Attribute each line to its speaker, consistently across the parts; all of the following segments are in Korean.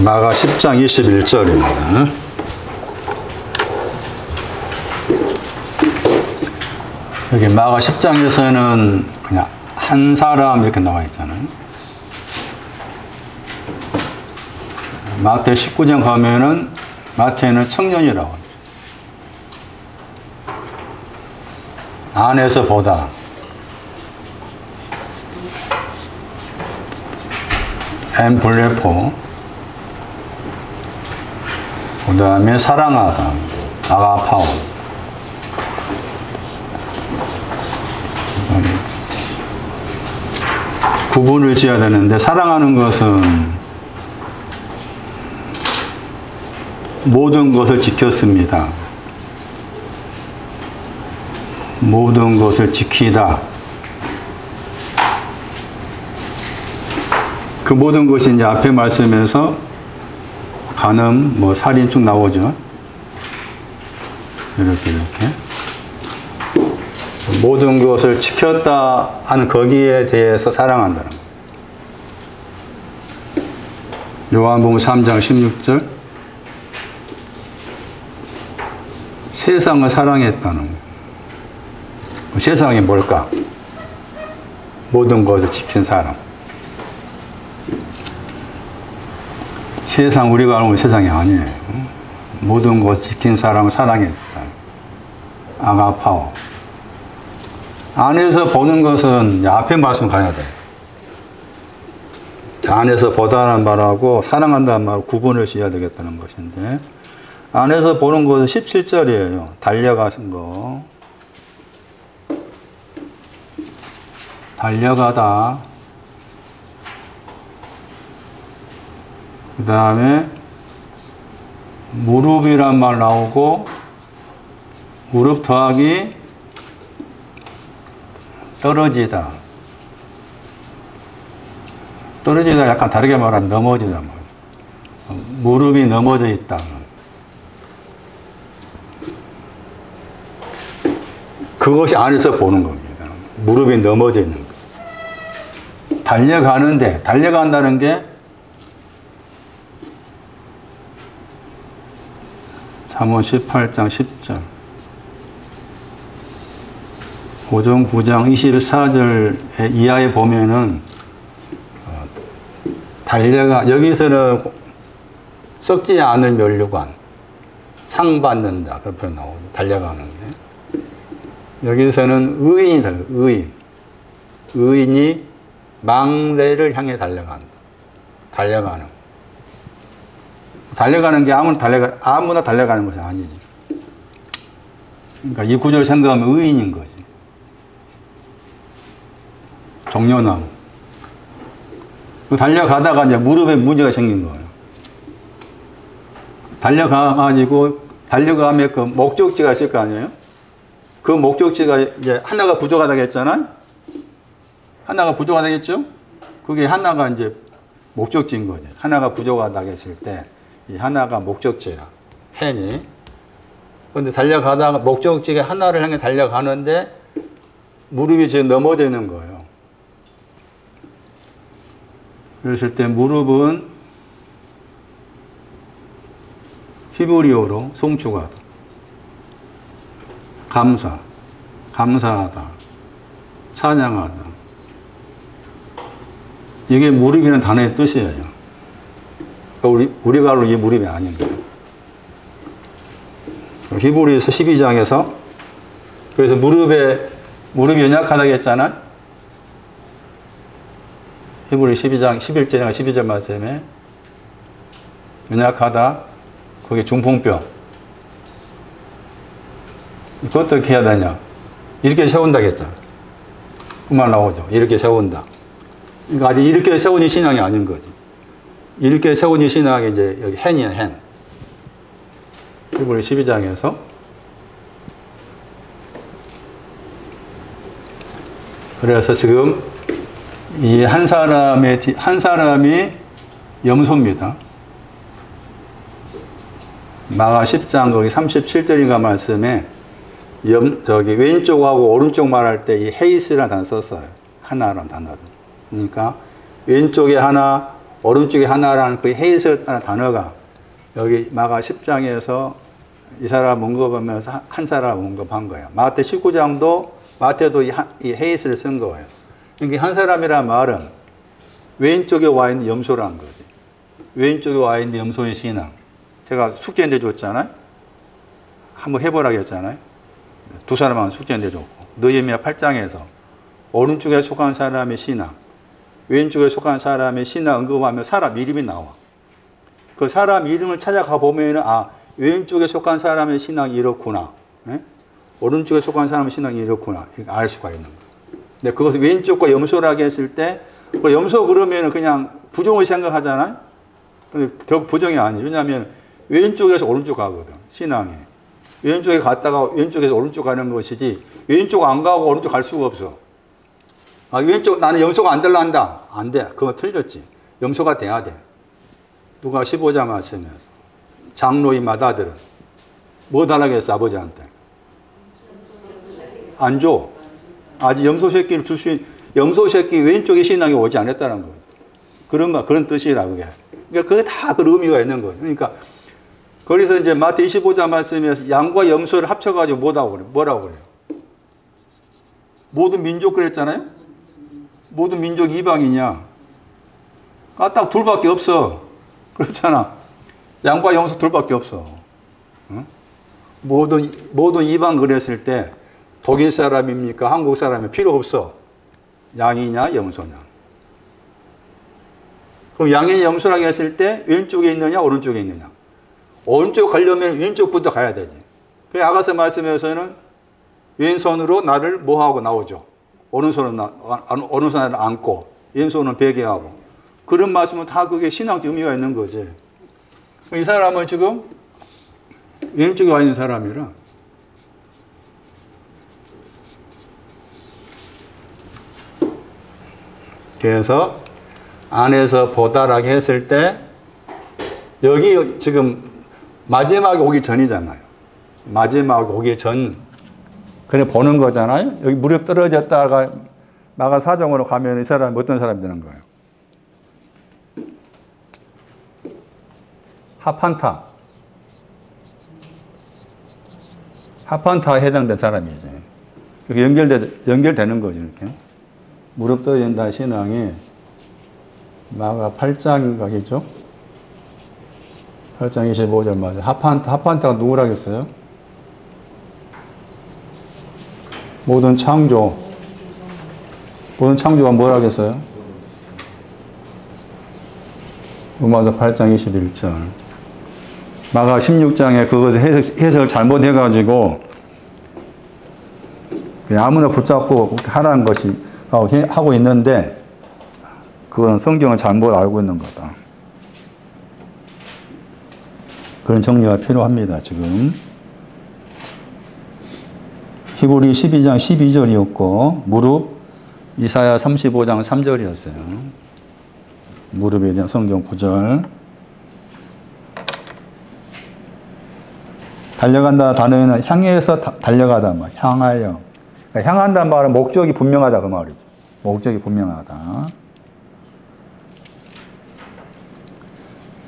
Speaker 1: 마가 10장 21절입니다. 여기 마가 10장에서는 그냥 한 사람 이렇게 나와 있잖아요. 마태 19장 가면은 마태는 청년이라고 합니다. 안에서 보다. 엠블레포. 그 다음에 사랑하다. 아가파오. 구분을 지어야 되는데, 사랑하는 것은 모든 것을 지켰습니다. 모든 것을 지키다. 그 모든 것이 이제 앞에 말씀에서 간음, 살인 쭉 나오죠. 이렇게. 모든 것을 지켰다 하는 거기에 대해서 사랑한다는 거예요. 요한복음 3장 16절. 세상을 사랑했다는 거예요. 세상이 뭘까? 모든 것을 지킨 사람. 세상, 우리가 알고 있는 세상이 아니에요. 모든 것을 지킨 사람을 사랑했다. 아가파오. 안에서 보는 것은 앞에 말씀 가야 돼. 안에서 보다는 말하고 사랑한다는 말하고 구분을 지어야 되겠다는 것인데, 안에서 보는 것은 17절이에요. 달려가신 거. 달려가다. 그 다음에 무릎이란 말 나오고, 무릎 더하기 떨어지다. 떨어지다 약간 다르게 말하면 넘어지다. 무릎이 넘어져 있다. 그것이 안에서 보는 겁니다. 무릎이 넘어져 있는 거. 달려가는데, 달려간다는 게 잠언 18장 10절. 5장 9장 24절 이하에 보면은 여기서는 썩지 않을 면류관, 상 받는다. 그 표현 나오죠. 달려가는데. 여기서는 의인이 달려, 의인. 의인이 망대를 향해 달려간다. 달려가는. 달려가는 게 아무나 달려가는 것이 아니지. 그러니까 이 구절을 생각하면 의인인 거지. 종려나무. 달려가다가 이제 무릎에 문제가 생긴 거예요. 달려가면 그 목적지가 있을 거 아니에요? 그 목적지가 이제 하나가 부족하다고 했잖아요? 하나가 부족하다고 했죠? 그게 하나가 이제 목적지인 거죠. 하나가 부족하다고 했을 때, 이 하나가 목적지라. 펜이. 근데 달려가다가 목적지가 하나를 향해 달려가는데 무릎이 지금 넘어져 있는 거예요. 그랬을 때 무릎은 히브리어로 송축하다. 감사하다. 찬양하다. 이게 무릎이라는 단어의 뜻이에요. 우리가 알고 이 무릎이 아닌 거예요. 히브리서 12장에서 그래서 무릎이 연약하다고 했잖아. 히브리 12장 11절이나 12절 말씀에 연약하다. 그게 중풍병. 이거 어떻게 해야 되냐? 이렇게 세운다고 했잖아. 그 말 나오죠. 이렇게 세운다. 그러니까 아직 이렇게 세운 이 신앙이 아닌 거지. 이렇게 세운 이 신앙이 이제 여기 hen이야, hen. 히브리 12장에서 그래서 지금 이 한 사람이 염소입니다. 마가 10장 거기 37절인가 말씀에 왼쪽하고 오른쪽 말할 때 이 헤이스라는 단어 썼어요. 하나라는 단어를. 그러니까 왼쪽에 하나, 오른쪽에 하나라는 그 헤이스라는 단어가 여기 마가 10장에서 이 사람 언급하면서 한 사람 언급한 거예요. 마태 19장도 마태도 이 헤이스를 쓴 거예요. 그러니까 한 사람이라는 말은 왼쪽에 와 있는 염소라는 거지. 왼쪽에 와 있는 염소의 신앙. 제가 숙제 내줬잖아요. 한번 해보라고 했잖아요. 두 사람은 숙제 내줬고. 느헤미야 8장에서 오른쪽에 속한 사람의 신앙, 왼쪽에 속한 사람의 신앙 언급하면 사람 이름이 나와. 그 사람 이름을 찾아가 보면은 왼쪽에 속한 사람의 신앙이 이렇구나. 예? 오른쪽에 속한 사람의 신앙이 이렇구나. 이렇게 알 수가 있는 거예요. 근데 그것을 왼쪽과 염소라고 했을 때, 그 염소 그러면은 그냥 부정을 생각하잖아요. 근데 결국 부정이 아니에요. 왜냐하면 왼쪽에서 오른쪽 가거든. 신앙에. 왼쪽에 갔다가 왼쪽에서 오른쪽 가는 것이지, 왼쪽 안 가고 오른쪽 갈 수가 없어. 왼쪽, 나는 염소가 안 될라 한다. 안 돼. 그건 틀렸지. 염소가 돼야 돼. 누가 15장 말씀에서. 장로인 마다들은 뭐 달라겠어, 아버지한테? 안 줘. 아직 염소 새끼를 줄 수 있는, 염소 새끼 왼쪽에 신앙이 오지 않았다는 거예요. 그런 뜻이라, 그게. 그러니까 그게 다 그 의미가 있는 거예요. 그러니까, 그래서 이제 마태 25장 말씀에서 양과 염소를 합쳐가지고 뭐라고 그래요? 모든 민족 그랬잖아요? 모든 민족 이방이냐? 딱 둘밖에 없어. 그렇잖아. 양과 염소 둘밖에 없어. 응? 모든 이방 그랬을 때 독일 사람입니까? 한국 사람이 필요 없어. 양이냐, 염소냐. 그럼 양이냐, 염소라고 했을 때 왼쪽에 있느냐, 오른쪽에 있느냐. 오른쪽 가려면 왼쪽부터 가야 되지. 그래서 아가서 말씀에서는 왼손으로 나를 뭐하고 나오죠. 오른손은 나를 안고, 왼손은 베개하고. 그런 말씀은 다 그게 신앙적 의미가 있는 거지. 이 사람은 지금 왼쪽에 와 있는 사람이라. 그래서 안에서 보다라고 했을 때 여기 지금 마지막에 오기 전이잖아요. 마지막에 오기 전. 그래 보는 거잖아요. 여기 무릎 떨어졌다가 마가 4장으로 가면 이 사람이 어떤 사람이 되는 거예요? 하판타에 해당된 사람이지. 이렇게 연결되는 거죠, 이렇게. 무릎 떨어진다 신앙이 마가 8장인가겠죠? 8장 25절 맞아요. 하판타가 누구라겠어요? 모든 창조가 뭐라겠어요? 로마서 8장 21절. 마가 16장에 그것을 해석을 잘못해가지고 그냥 아무나 붙잡고 하라는 것이 하고 있는데 그건 성경을 잘못 알고 있는 거다. 그런 정리가 필요합니다, 지금. 히브리 12장 12절이었고 무릎 이사야 35장 3절이었어요. 무릎에 대한 성경 구절. 달려간다 단어에는 향해서 달려가다, 향하여. 그러니까 향한다는 말은 목적이 분명하다 그 말이죠. 목적이 분명하다.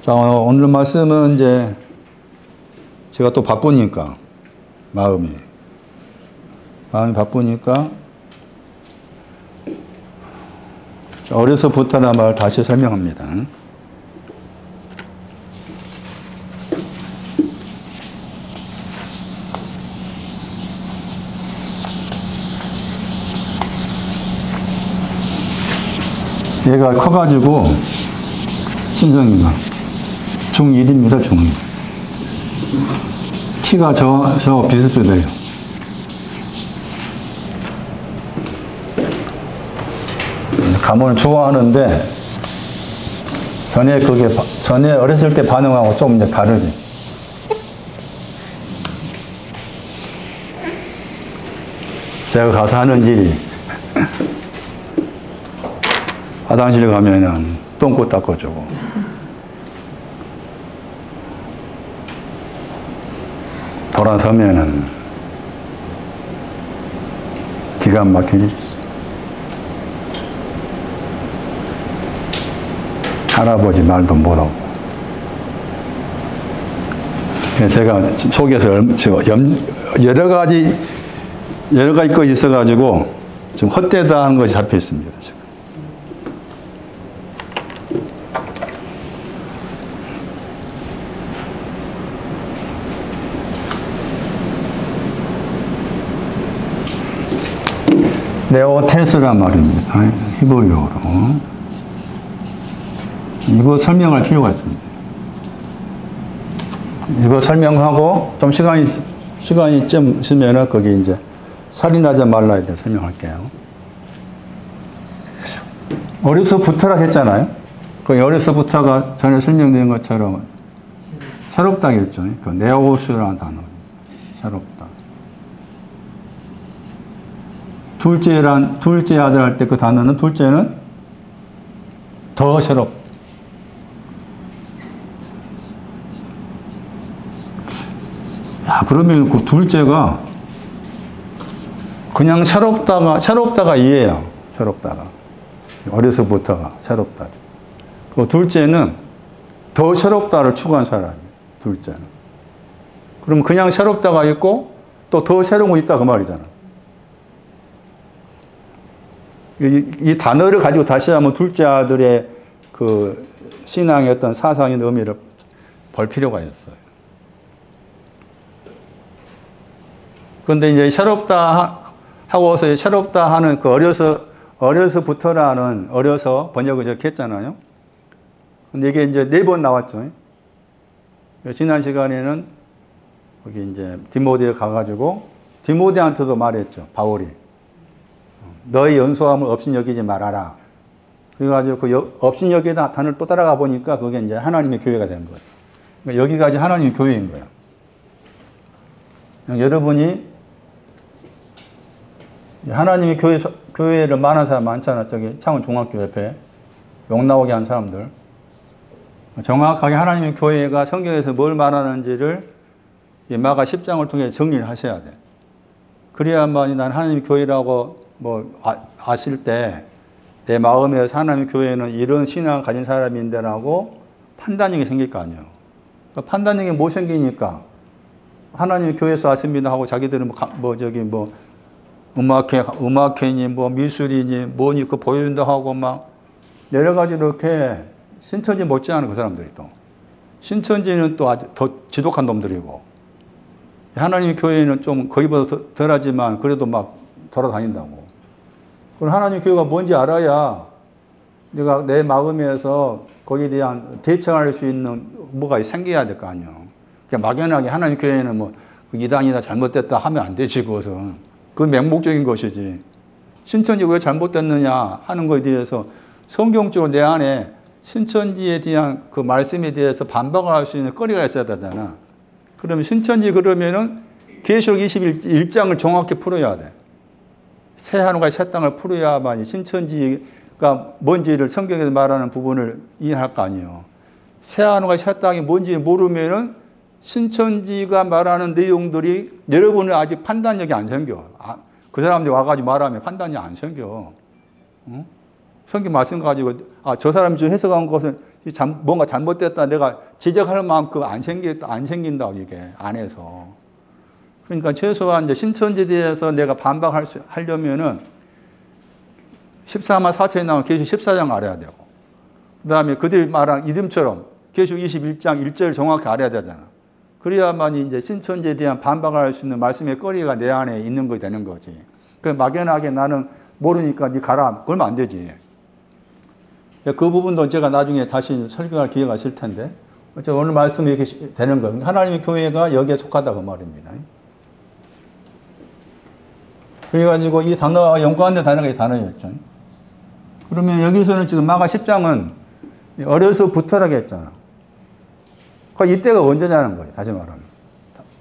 Speaker 1: 자, 오늘 말씀은 이제 제가 또 바쁘니까 마음이 바쁘니까 어려서부터라는 말 다시 설명합니다. 얘가 커가지고 신성이가 중1입니다. 중1. 키가 저 비슷해요. 가문을 좋아하는데 전에 어렸을 때 반응하고 좀 이제 다르지. 제가 가서 하는 일이 화장실 가면은 똥꼬 닦아주고 돌아서면은 기가 막히지. 할아버지 말도 못하고. 제가 속에서 여러 가지 거 있어가지고 지금 헛되다 하는 것이 잡혀 있습니다. 지금. 네오테스란 말입니다. 히브리어로. 이거 설명할 필요가 있습니다. 이거 설명하고 좀 시간이 좀 있으면은 거기 이제 살인하지 말라에 대해 설명할게요. 어려서부터라 했잖아요. 그 어려서부터가 전에 설명된 것처럼 새롭다겠죠. 그 네오스라는 단어. 새롭다. 둘째 아들 할 때 그 단어는 둘째는 더 새롭다. 야, 그러면 그 둘째가 그냥 새롭다가 이해해요. 새롭다가. 어려서부터가 새롭다. 그 둘째는 더 새롭다를 추구한 사람이에요. 둘째는. 그럼 그냥 새롭다가 있고 또 더 새로운 거 있다 그 말이잖아. 이 단어를 가지고 다시 한번 둘째 아들의 그 신앙의 어떤 사상의 의미를 볼 필요가 있어요. 그런데 이제 새롭다 하고서 새롭다 하는 그 어려서부터라는 어려서 번역을 저렇게 했잖아요. 근데 이게 이제 4번 나왔죠. 지난 시간에는 거기 이제 디모데에 가가지고 디모데한테도 말했죠. 바울이. 너의 연소함을 업신여기지 말아라. 그래가지고 그 업신여기다 단을 또 따라가 보니까 그게 이제 하나님의 교회가 된 거예요. 그러니까 여기까지 하나님의 교회인 거예요. 여러분이 하나님의 교회를 많은 사람 많잖아. 저기 창원 중학교 옆에 욕 나오게 한 사람들. 정확하게 하나님의 교회가 성경에서 뭘 말하는지를 마가 10장을 통해 정리를 하셔야 돼. 그래야만이 난 하나님의 교회라고 아실 때 내 마음에서 하나님의 교회는 이런 신앙을 가진 사람인데라고 판단력이 생길 거 아니에요. 그러니까 판단력이 못 생기니까 하나님의 교회에서 왔습니다 하고 자기들은 음악회니 미술이니 뭐니 그 보여준다 하고 막 여러 가지 이렇게 신천지 못지않은 그 사람들이 또 신천지는 또 아주 더 지독한 놈들이고 하나님의 교회는 좀 거기보다 덜하지만 그래도 막 돌아다닌다고. 그럼 하나님의 교회가 뭔지 알아야 내가 내 마음에서 거기에 대한 대처할 수 있는 뭐가 생겨야 될 거 아니에요. 그냥 막연하게 하나님의 교회는 이단이다 잘못됐다 하면 안 되지 그것은. 그건 맹목적인 것이지. 신천지 왜 잘못됐느냐 하는 것에 대해서 성경적으로 내 안에 신천지에 대한 그 말씀에 대해서 반박을 할 수 있는 거리가 있어야 되잖아. 그러면 신천지 그러면은 계시록 21장을 정확히 풀어야 돼. 새 하늘과 새 땅을 풀어야만이 신천지가 뭔지를 성경에서 말하는 부분을 이해할 거 아니에요. 새 하늘과 새 땅이 뭔지 모르면은 신천지가 말하는 내용들이 여러분은 아직 판단력이 안 생겨. 그 사람들이 와가지고 말하면 판단이 안 생겨. 응? 성경 말씀 가지고 저 사람이 좀 해석한 것은 뭔가 잘못됐다 내가 지적할 만큼 안 생긴다고 이게 안에서. 그러니까 최소한 이제 신천지에 대해서 내가 반박하려면은 14만 4천에 나온 계시록 14장 알아야 되고 그 다음에 그들이 말한 이름처럼 계시록 21장 1절을 정확히 알아야 되잖아. 그래야만 이제 신천지에 대한 반박할 수 있는 말씀의 거리가 내 안에 있는 거 되는 거지. 그 막연하게 나는 모르니까 네 가라. 그러면 안 되지. 그 부분도 제가 나중에 다시 설교할 기회가 있을 텐데 오늘 말씀이 이렇게 되는 거예요. 하나님의 교회가 여기에 속하다 그 말입니다. 그래가지고 이 단어와 연관된 단어가 이 단어였죠. 그러면 여기서는 지금 마가 10장은 어려서부터라고 했잖아. 그러니까 이때가 언제냐는 거예요. 다시 말하면.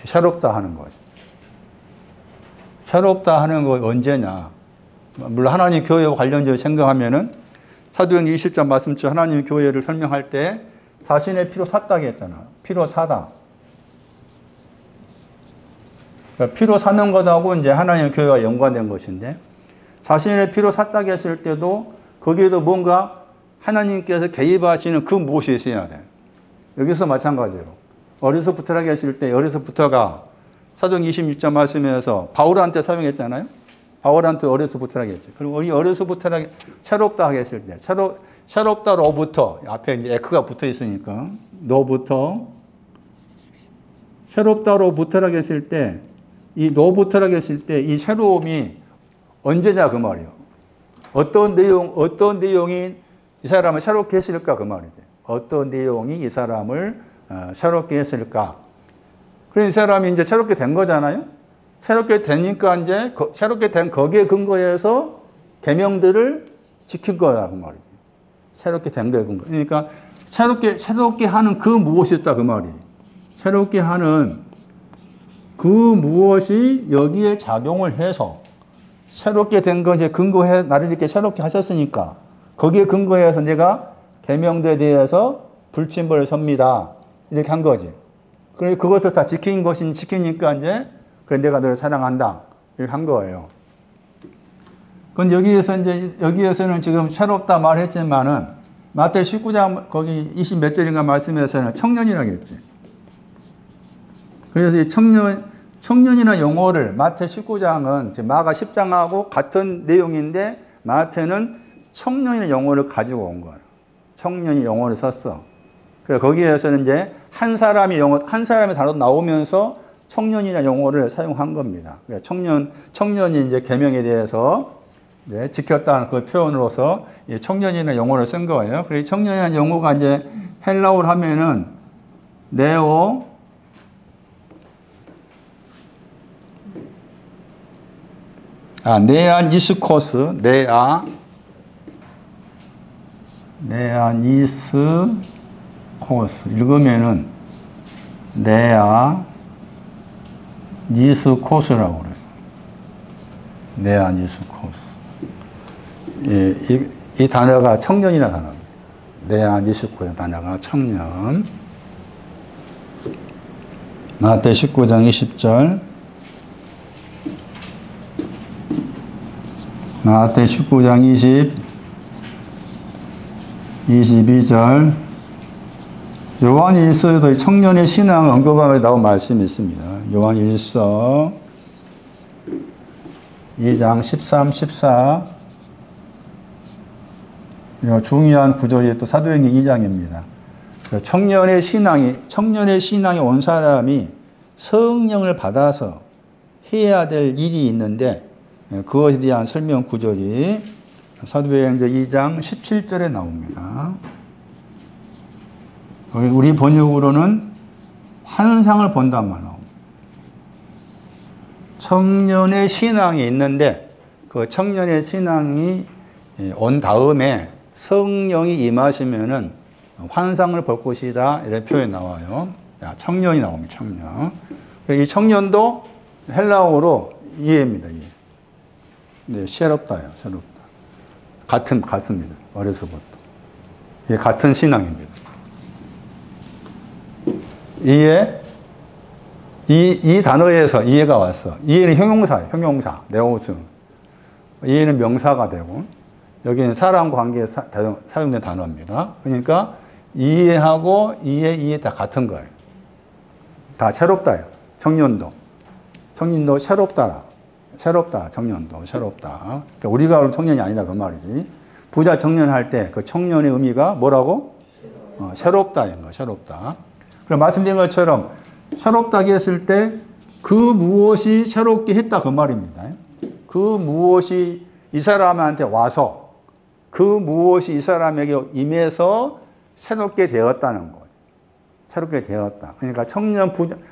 Speaker 1: 새롭다 하는 거죠. 새롭다 하는 거 언제냐. 물론 하나님 교회와 관련적으로 생각하면은 사도행전 20장 말씀처럼 하나님 교회를 설명할 때 자신의 피로 샀다고 했잖아. 피로 사다. 그러니까 피로 사는 것하고 이제 하나님 교회와 연관된 것인데 자신의 피로 샀다고 했을 때도 거기에도 뭔가 하나님께서 개입하시는 그 무엇이 있어야 돼. 여기서 마찬가지로 어려서부터라고 했을 때 어려서부터가 사도행 26장 말씀에서 바울한테 사용했잖아요. 바울한테 어려서부터라고 했죠. 그리고 이 어려서부터라고 새롭다 하겠을 때 새롭다로부터 앞에 이제 에크가 붙어 있으니까 너부터 새롭다로부터라고 했을 때 이 너부터라고 했을 때 이 새로움이 언제냐 그 말이에요. 어떤 내용이 이 사람을 새롭게 했을까 그 말이지. 어떤 내용이 이 사람을 새롭게 했을까. 그래서 이 사람이 이제 새롭게 된 거잖아요. 새롭게 되니까 이제 새롭게 된 거기에 근거해서 계명들을 지킨 거야 그 말이지. 새롭게 된 거에 근거. 그러니까 새롭게 하는 그 무엇이 있다 그 말이. 새롭게 하는 그 무엇이 여기에 작용을 해서 새롭게 된 것에 근거해 나를 이렇게 새롭게 하셨으니까 거기에 근거해서 내가 계명들에 대해서 불침벌을 섭니다. 이렇게 한 거지. 그래서 그것을 다 지킨 것이 지키니까 이제 그래 내가 너를 사랑한다. 이렇게 한 거예요. 그건 여기에서는 지금 새롭다 말했지만은 마태 19장 거기 20 몇 절인가 말씀에서는 청년이라고 했지. 그래서 이 청년이나 용어를 마태 19장은 마가 10장하고 같은 내용인데 마태는 청년이라는 용어를 가지고 온 거예요. 청년이 용어를 썼어. 그래서 거기에서는 이제 한 사람의 단어도 나오면서 청년이라는 용어를 사용한 겁니다. 그래서 청년이 이제 계명에 대해서 지켰다는 그 표현으로서 청년이라는 용어를 쓴 거예요. 그래서 청년이라는 용어가 이제 헬라어로 하면은 네아니스코스, 네아니스코스. 읽으면은 네아니스코스라고 그래요. 네아니스코스. 이 단어가 청년이라는 단어입니다. 네아니스코스 단어가 청년. 마태 19장 20절. 마태 19장 22절. 요한일서에도 청년의 신앙 언급하며 나온 말씀이 있습니다. 요한일서 2장 13, 14. 중요한 구절이 또 사도행전 2장입니다. 청년의 신앙이 온 사람이 성령을 받아서 해야 될 일이 있는데 그것에 대한 설명 구절이 사도행전 2장 17절에 나옵니다. 우리 번역으로는 환상을 본단 말 나옵니다. 청년의 신앙이 있는데 그 청년의 신앙이 온 다음에 성령이 임하시면은 환상을 볼 것이다 이런 표현이 나와요. 청년이 나옵니다. 청년. 이 청년도 헬라어로 이해입니다. 이해. 네, 새롭다요. 새롭다. 같습니다. 어려서부터. 이게 같은 신앙입니다. 이 단어에서 이해가 왔어. 이해는 형용사, 네오스. 이해는 명사가 되고, 여기는 사람 관계에 사용된 단어입니다. 그러니까 이해하고 이해 다 같은 거예요. 다 새롭다요. 청년도 새롭다, 청년도 새롭다. 그러니까 우리가 하는 청년이 아니라 그 말이지. 부자 청년 할 때 그 청년의 의미가 뭐라고? 새롭다인 거, 새롭다. 그럼 말씀드린 것처럼 새롭다고 했을 때 그 무엇이 새롭게 했다 그 말입니다. 그 무엇이 이 사람한테 와서 그 무엇이 이 사람에게 임해서 새롭게 되었다는 거죠. 새롭게 되었다. 그러니까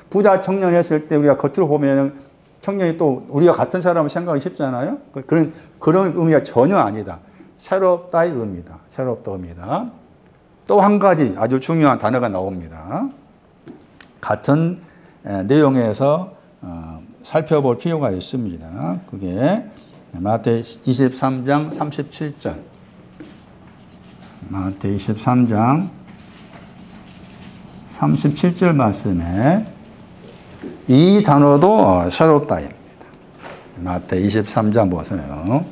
Speaker 1: 부자 청년 했을 때 우리가 겉으로 보면 청년이 또 우리가 같은 사람을 생각하기 쉽잖아요. 그런 의미가 전혀 아니다. 새롭다의 의미다. 새롭다 의미다. 또 한 가지 아주 중요한 단어가 나옵니다. 같은 내용에서 살펴볼 필요가 있습니다. 그게 마태 23장 37절. 마태 23장 37절 말씀에 이 단어도 새롭다입니다. 마태 23장 보세요.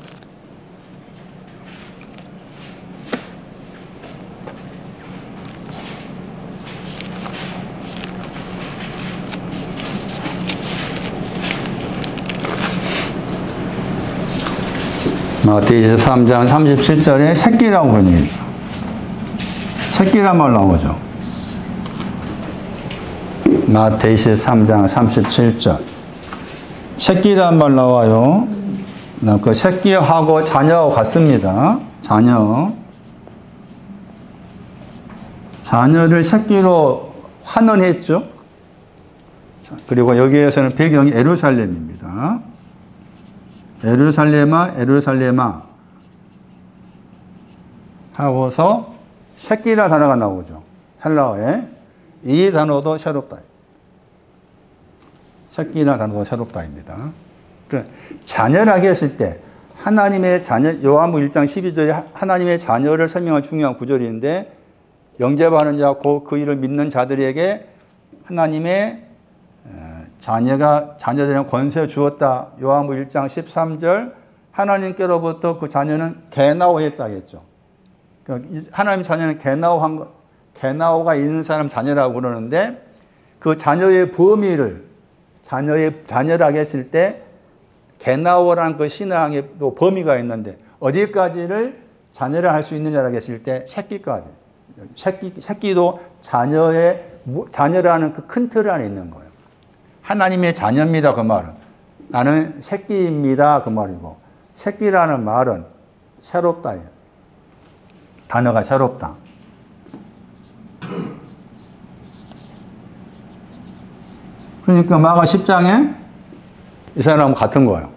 Speaker 1: 마태복음 23장 37절에 새끼라고 그럽니다. 새끼란 말 나오죠. 마태복음 23장 37절. 새끼란 말 나와요. 그 새끼하고 자녀하고 같습니다. 자녀를 새끼로 환원했죠. 그리고 여기에서는 배경이 예루살렘입니다. 예루살렘아, 예루살렘아 하고서 새끼라 단어가 나오죠. 헬라어에. 이 단어도 새롭다. 새끼라 단어도 새롭다입니다. 자녀라고 했을 때 하나님의 자녀, 요한복음 1장 12절에 하나님의 자녀를 설명한 중요한 구절인데 영접하는 자, 그 이를 믿는 자들에게 하나님의 자녀들에게 권세 주었다. 요한복음 1장 13절 하나님께로부터 그 자녀는 게나오했다고 했죠. 하나님 자녀는 게나오가 있는 사람 자녀라고 그러는데 그 자녀의 범위를 자녀라고 했을 때 게나오라는 그 신앙의 또 범위가 있는데 어디까지를 자녀라 할 수 있느냐라고 했을 때 새끼까지. 새끼도 자녀라는 그 큰 틀 안에 있는 거예요. 하나님의 자녀입니다. 그 말은. 나는 새끼입니다. 그 말이고. 새끼라는 말은 새롭다. 단어가 새롭다. 그러니까 마가 10장에 이 사람은 같은 거예요.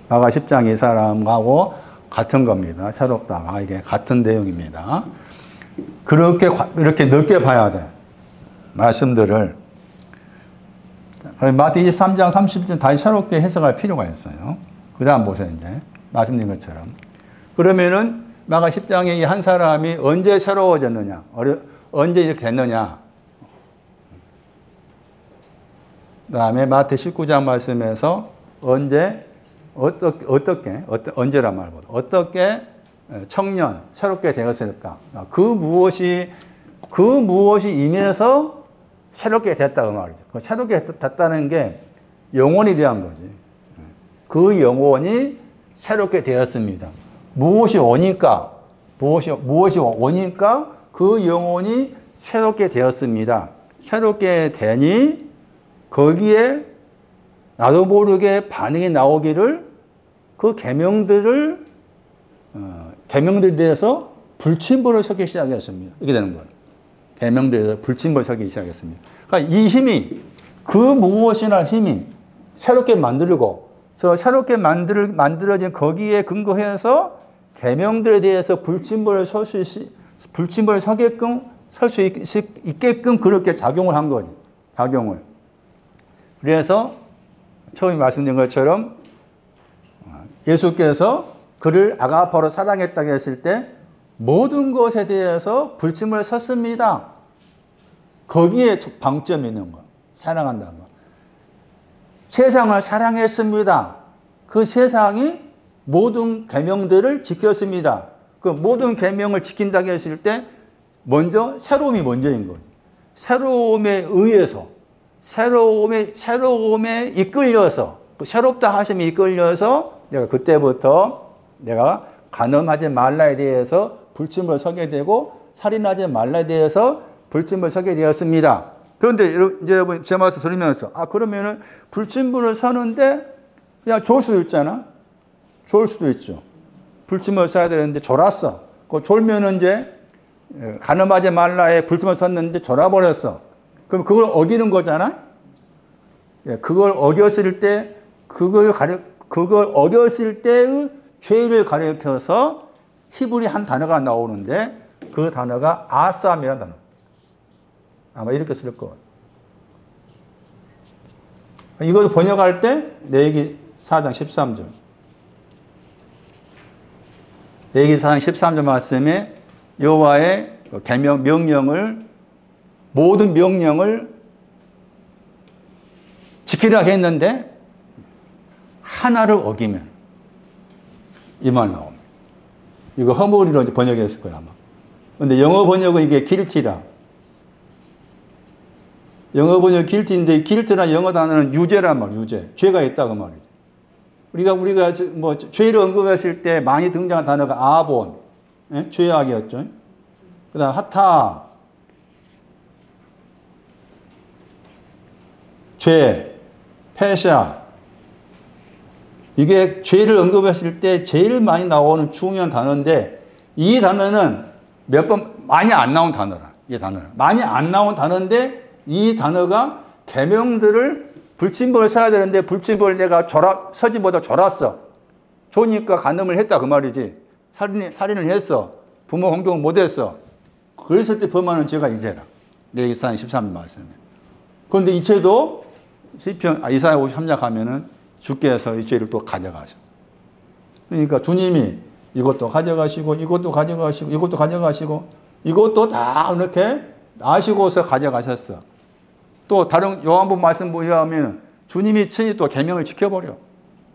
Speaker 1: 마가 10장에 이 사람하고 같은 겁니다. 새롭다가 이게 같은 내용입니다. 이렇게 넓게 봐야 돼. 말씀들을. 마태 23장 30절 다시 새롭게 해석할 필요가 있어요. 그 다음 보세요. 이제 말씀드린 것처럼. 그러면은 마가 10장에 이 한 사람이 언제 새로워졌느냐? 언제 이렇게 됐느냐? 그 다음에 마태 19장 말씀에서 언제란 말보다 어떻게 청년, 새롭게 되었을까? 그 무엇이 임해서 새롭게 됐다 그 말이죠. 새롭게 됐다는 게 영혼에 대한 거지. 그 영혼이 새롭게 되었습니다. 무엇이 오니까 그 영혼이 새롭게 되었습니다. 새롭게 되니 거기에 나도 모르게 반응이 나오기를 그 계명들에 대해서 불침벌을 서기 시작했습니다. 이렇게 되는 거예요. 계명들에 대해서 불침벌을 서기 시작했습니다. 그러니까 이 힘이 그 무엇이나 힘이 새롭게 만들고 새롭게 만들어진 거기에 근거해서 계명들에 대해서 불침벌을 설 수 있게끔 그렇게 작용을 한 거지. 그래서 처음에 말씀드린 것처럼 예수께서 그를 아가파로 사랑했다고 했을 때 모든 것에 대해서 불침을 섰습니다. 거기에 방점이 있는 거예요. 사랑한다는 거. 세상을 사랑했습니다. 그 세상이 모든 계명들을 지켰습니다. 그 모든 계명을 지킨다고 했을 때 먼저 새로움이 먼저인 거죠. 새로움에 의해서 새로움에 이끌려서 새롭다 하심에 이끌려서 내가 그때부터 내가 간음하지 말라에 대해서 불침을 서게 되고 살인하지 말라에 대해서 불침을 서게 되었습니다. 그런데 이제 여러분 제 말씀 들으면서 그러면은 불침을 서는데 그냥 졸 수도 있잖아. 졸 수도 있죠. 불침을 서야 되는데 졸았어. 그 졸면은 이제 간음하지 말라에 불침을 섰는데 졸아버렸어. 그럼 그걸 어기는 거잖아. 그걸 어겼을 때 때의 죄를 가리켜서 히브리 한 단어가 나오는데 그 단어가 아삼이라는 단어. 아마 이렇게 쓸 거예요. 이걸 번역할 때 레위기 4장 13절. 레위기 4장 13절 말씀에 여호와의 계명 모든 명령을 지키라고 했는데 하나를 어기면 이 말 나옵니다. 이거 허물이로 번역했을 거야 아마. 근데 영어 번역은 이게 guilty다. 영어 번역 guilty인데 guilty란 영어 단어는 유죄란 말이에요. 유죄. 죄가 있다 그 말이죠. 우리가 뭐 죄를 언급했을 때 많이 등장한 단어가 아본, 예? 죄악이었죠. 그다음 하타, 죄, 페샤. 이게 죄를 언급했을 때 제일 많이 나오는 중요한 단어인데 이 단어는 몇 번 많이 안 나온 단어라. 이 단어는 많이 안 나온 단어인데 이 단어가 계명들을 불침벌을 써야 되는데 불침벌을 내가 서지보다 졸았어. 좋으니까 간음을 했다 그 말이지. 살인을 했어. 부모 공경을 못했어. 그랬을 때 범하는 죄가 이 죄라. 레위기상 13절 말씀에. 그런데 이 죄도 이사야 53장 가면은 주께서 이 죄를 또 가져가셔. 그러니까 주님이 이것도 가져가시고 이것도 가져가시고 이것도 가져가시고 이것도 다 이렇게 아시고서 가져가셨어. 또 다른 요한복음 말씀 보면 주님이 친히 또 계명을 지켜버려.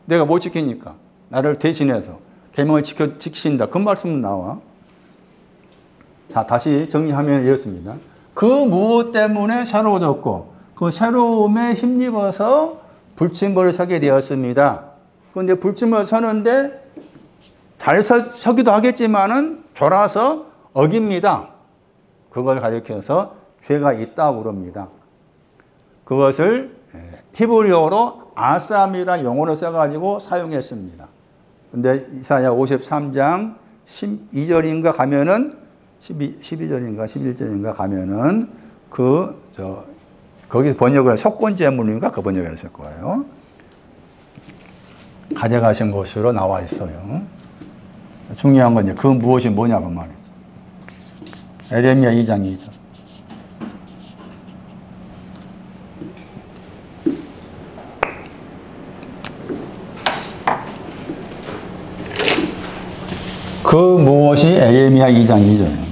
Speaker 1: 내가 못 지키니까 나를 대신해서 계명을 지키신다. 그 말씀은 나와. 자, 다시 정리하면 이렇습니다. 그 무엇 때문에 새로워졌고 그 새로움에 힘입어서 불침벌을 서게 되었습니다. 그런데 불침벌을 서는데 잘 서기도 하겠지만은 졸아서 어깁니다. 그걸 가리켜서 죄가 있다고 그럽니다. 그것을 히브리어로 아쌈이라는 용어를 써가지고 사용했습니다. 근데 이사야 53장 12절인가 가면은 12절인가 11절인가 가면은 거기 번역을 속건제물인가 그 번역을 했을 거예요. 가져가신 것으로 나와 있어요. 중요한 건 이제 그 무엇이 뭐냐고 말이죠. 에레미야 2장 2절. 그 무엇이 에레미야 2장 2절.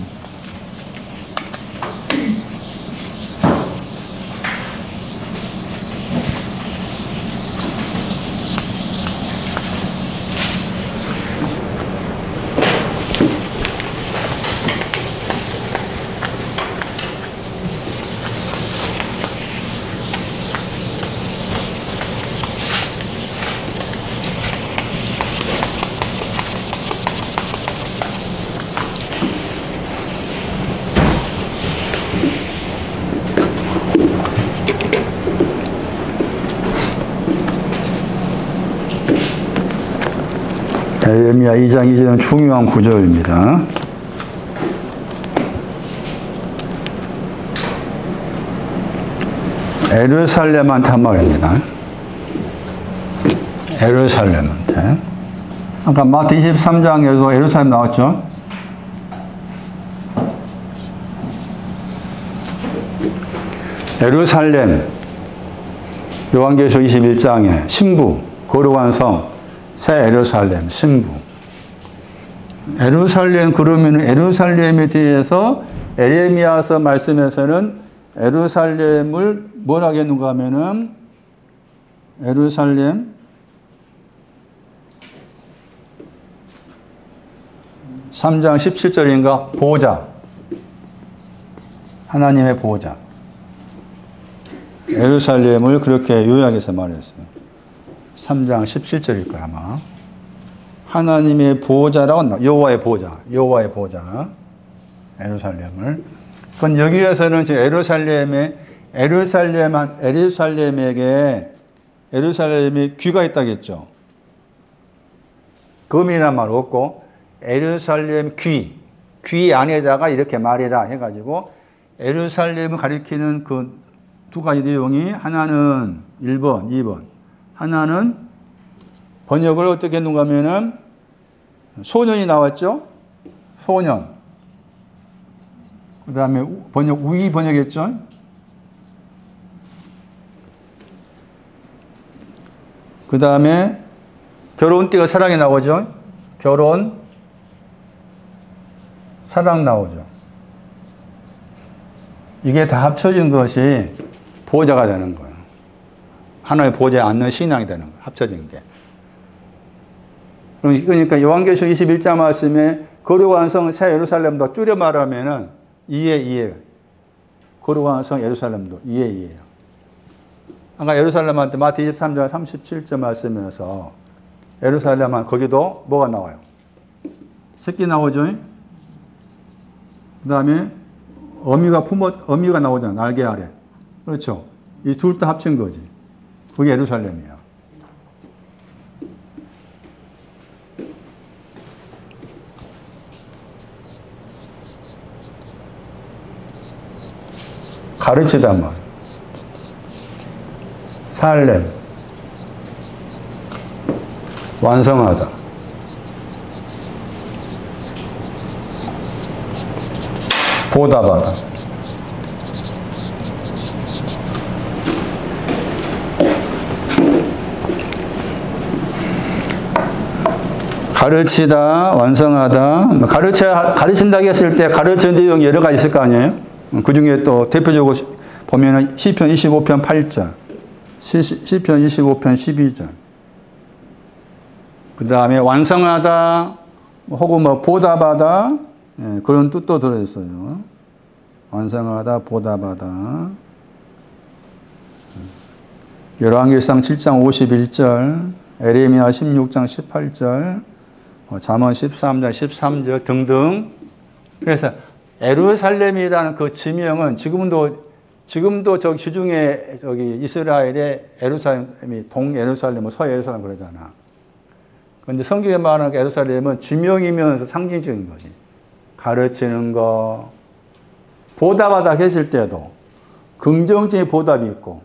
Speaker 1: 에레미야 2장 2절은 중요한 구절입니다. 에루살렘한테 한 말입니다. 에루살렘한테. 아까 마태 23장에서 에루살렘 나왔죠? 에루살렘, 요한계시록 21장에 신부, 거룩한 성, 새 에루살렘, 신부. 에루살렘 그러면 에루살렘에 대해서 에레미야서 말씀에서는 에루살렘을 뭘 하겠는가 하면은 에루살렘 3장 17절인가 보좌. 하나님의 보좌. 에루살렘을 그렇게 요약해서 말했어요. 3장 17절일 거야 아마. 하나님의 보좌라고 여호와의 보좌, 여호와의 보좌, 에루살렘을. 그건 여기에서는 지금 에루살렘에 귀가 있다겠죠. 금이란 말 없고 에루살렘 귀 안에다가 이렇게 말해라 해가지고 에루살렘을 가리키는 그 두 가지 내용이 하나는 1번, 2번. 하나는 번역을 어떻게 했는가 하면은 소년이 나왔죠? 소년. 그 다음에 우이 번역했죠? 그 다음에 결혼띠가 사랑이 나오죠? 결혼, 사랑 나오죠. 이게 다 합쳐진 것이 보호자가 되는 거예요. 하나의 보호자에 앉는 신앙이 되는 거예요. 합쳐진 게. 그러니까 요한계시록 21장 말씀에 거룩한 성 새 예루살렘도 줄여 말하면은 이에 거룩한 성 예루살렘도 이에요. 아까 예루살렘한테 마태 23장 37절 말씀에서 예루살렘은 거기도 뭐가 나와요? 새끼 나오죠? 그 다음에 어미가 나오잖아. 날개 아래. 그렇죠. 이 둘 다 합친 거지. 그게 예루살렘이야. 가르치단 말. 살렘. 완성하다. 보답하다. 가르치다, 완성하다. 가르친다고 했을 때 가르치는 내용이 여러 가지 있을 거 아니에요? 그 중에 또 대표적으로 보면은 시편 25편 8절, 시편 25편 12절. 그 다음에 완성하다, 혹은 뭐 보답하다, 예, 그런 뜻도 들어있어요. 완성하다, 보답하다. 열왕기상 7장 51절, 에레미야 16장 18절, 잠언 13장 13절 등등. 그래서 예루살렘이라는 그 지명은 지금도 저기 주중에 저기 이스라엘의 예루살렘이 동예루살렘, 서예루살렘 그러잖아. 그런데 성경에 말하는 예루살렘은 지명이면서 상징적인 거지. 가르치는 거, 보답하다 했을 때도 긍정적인 보답이 있고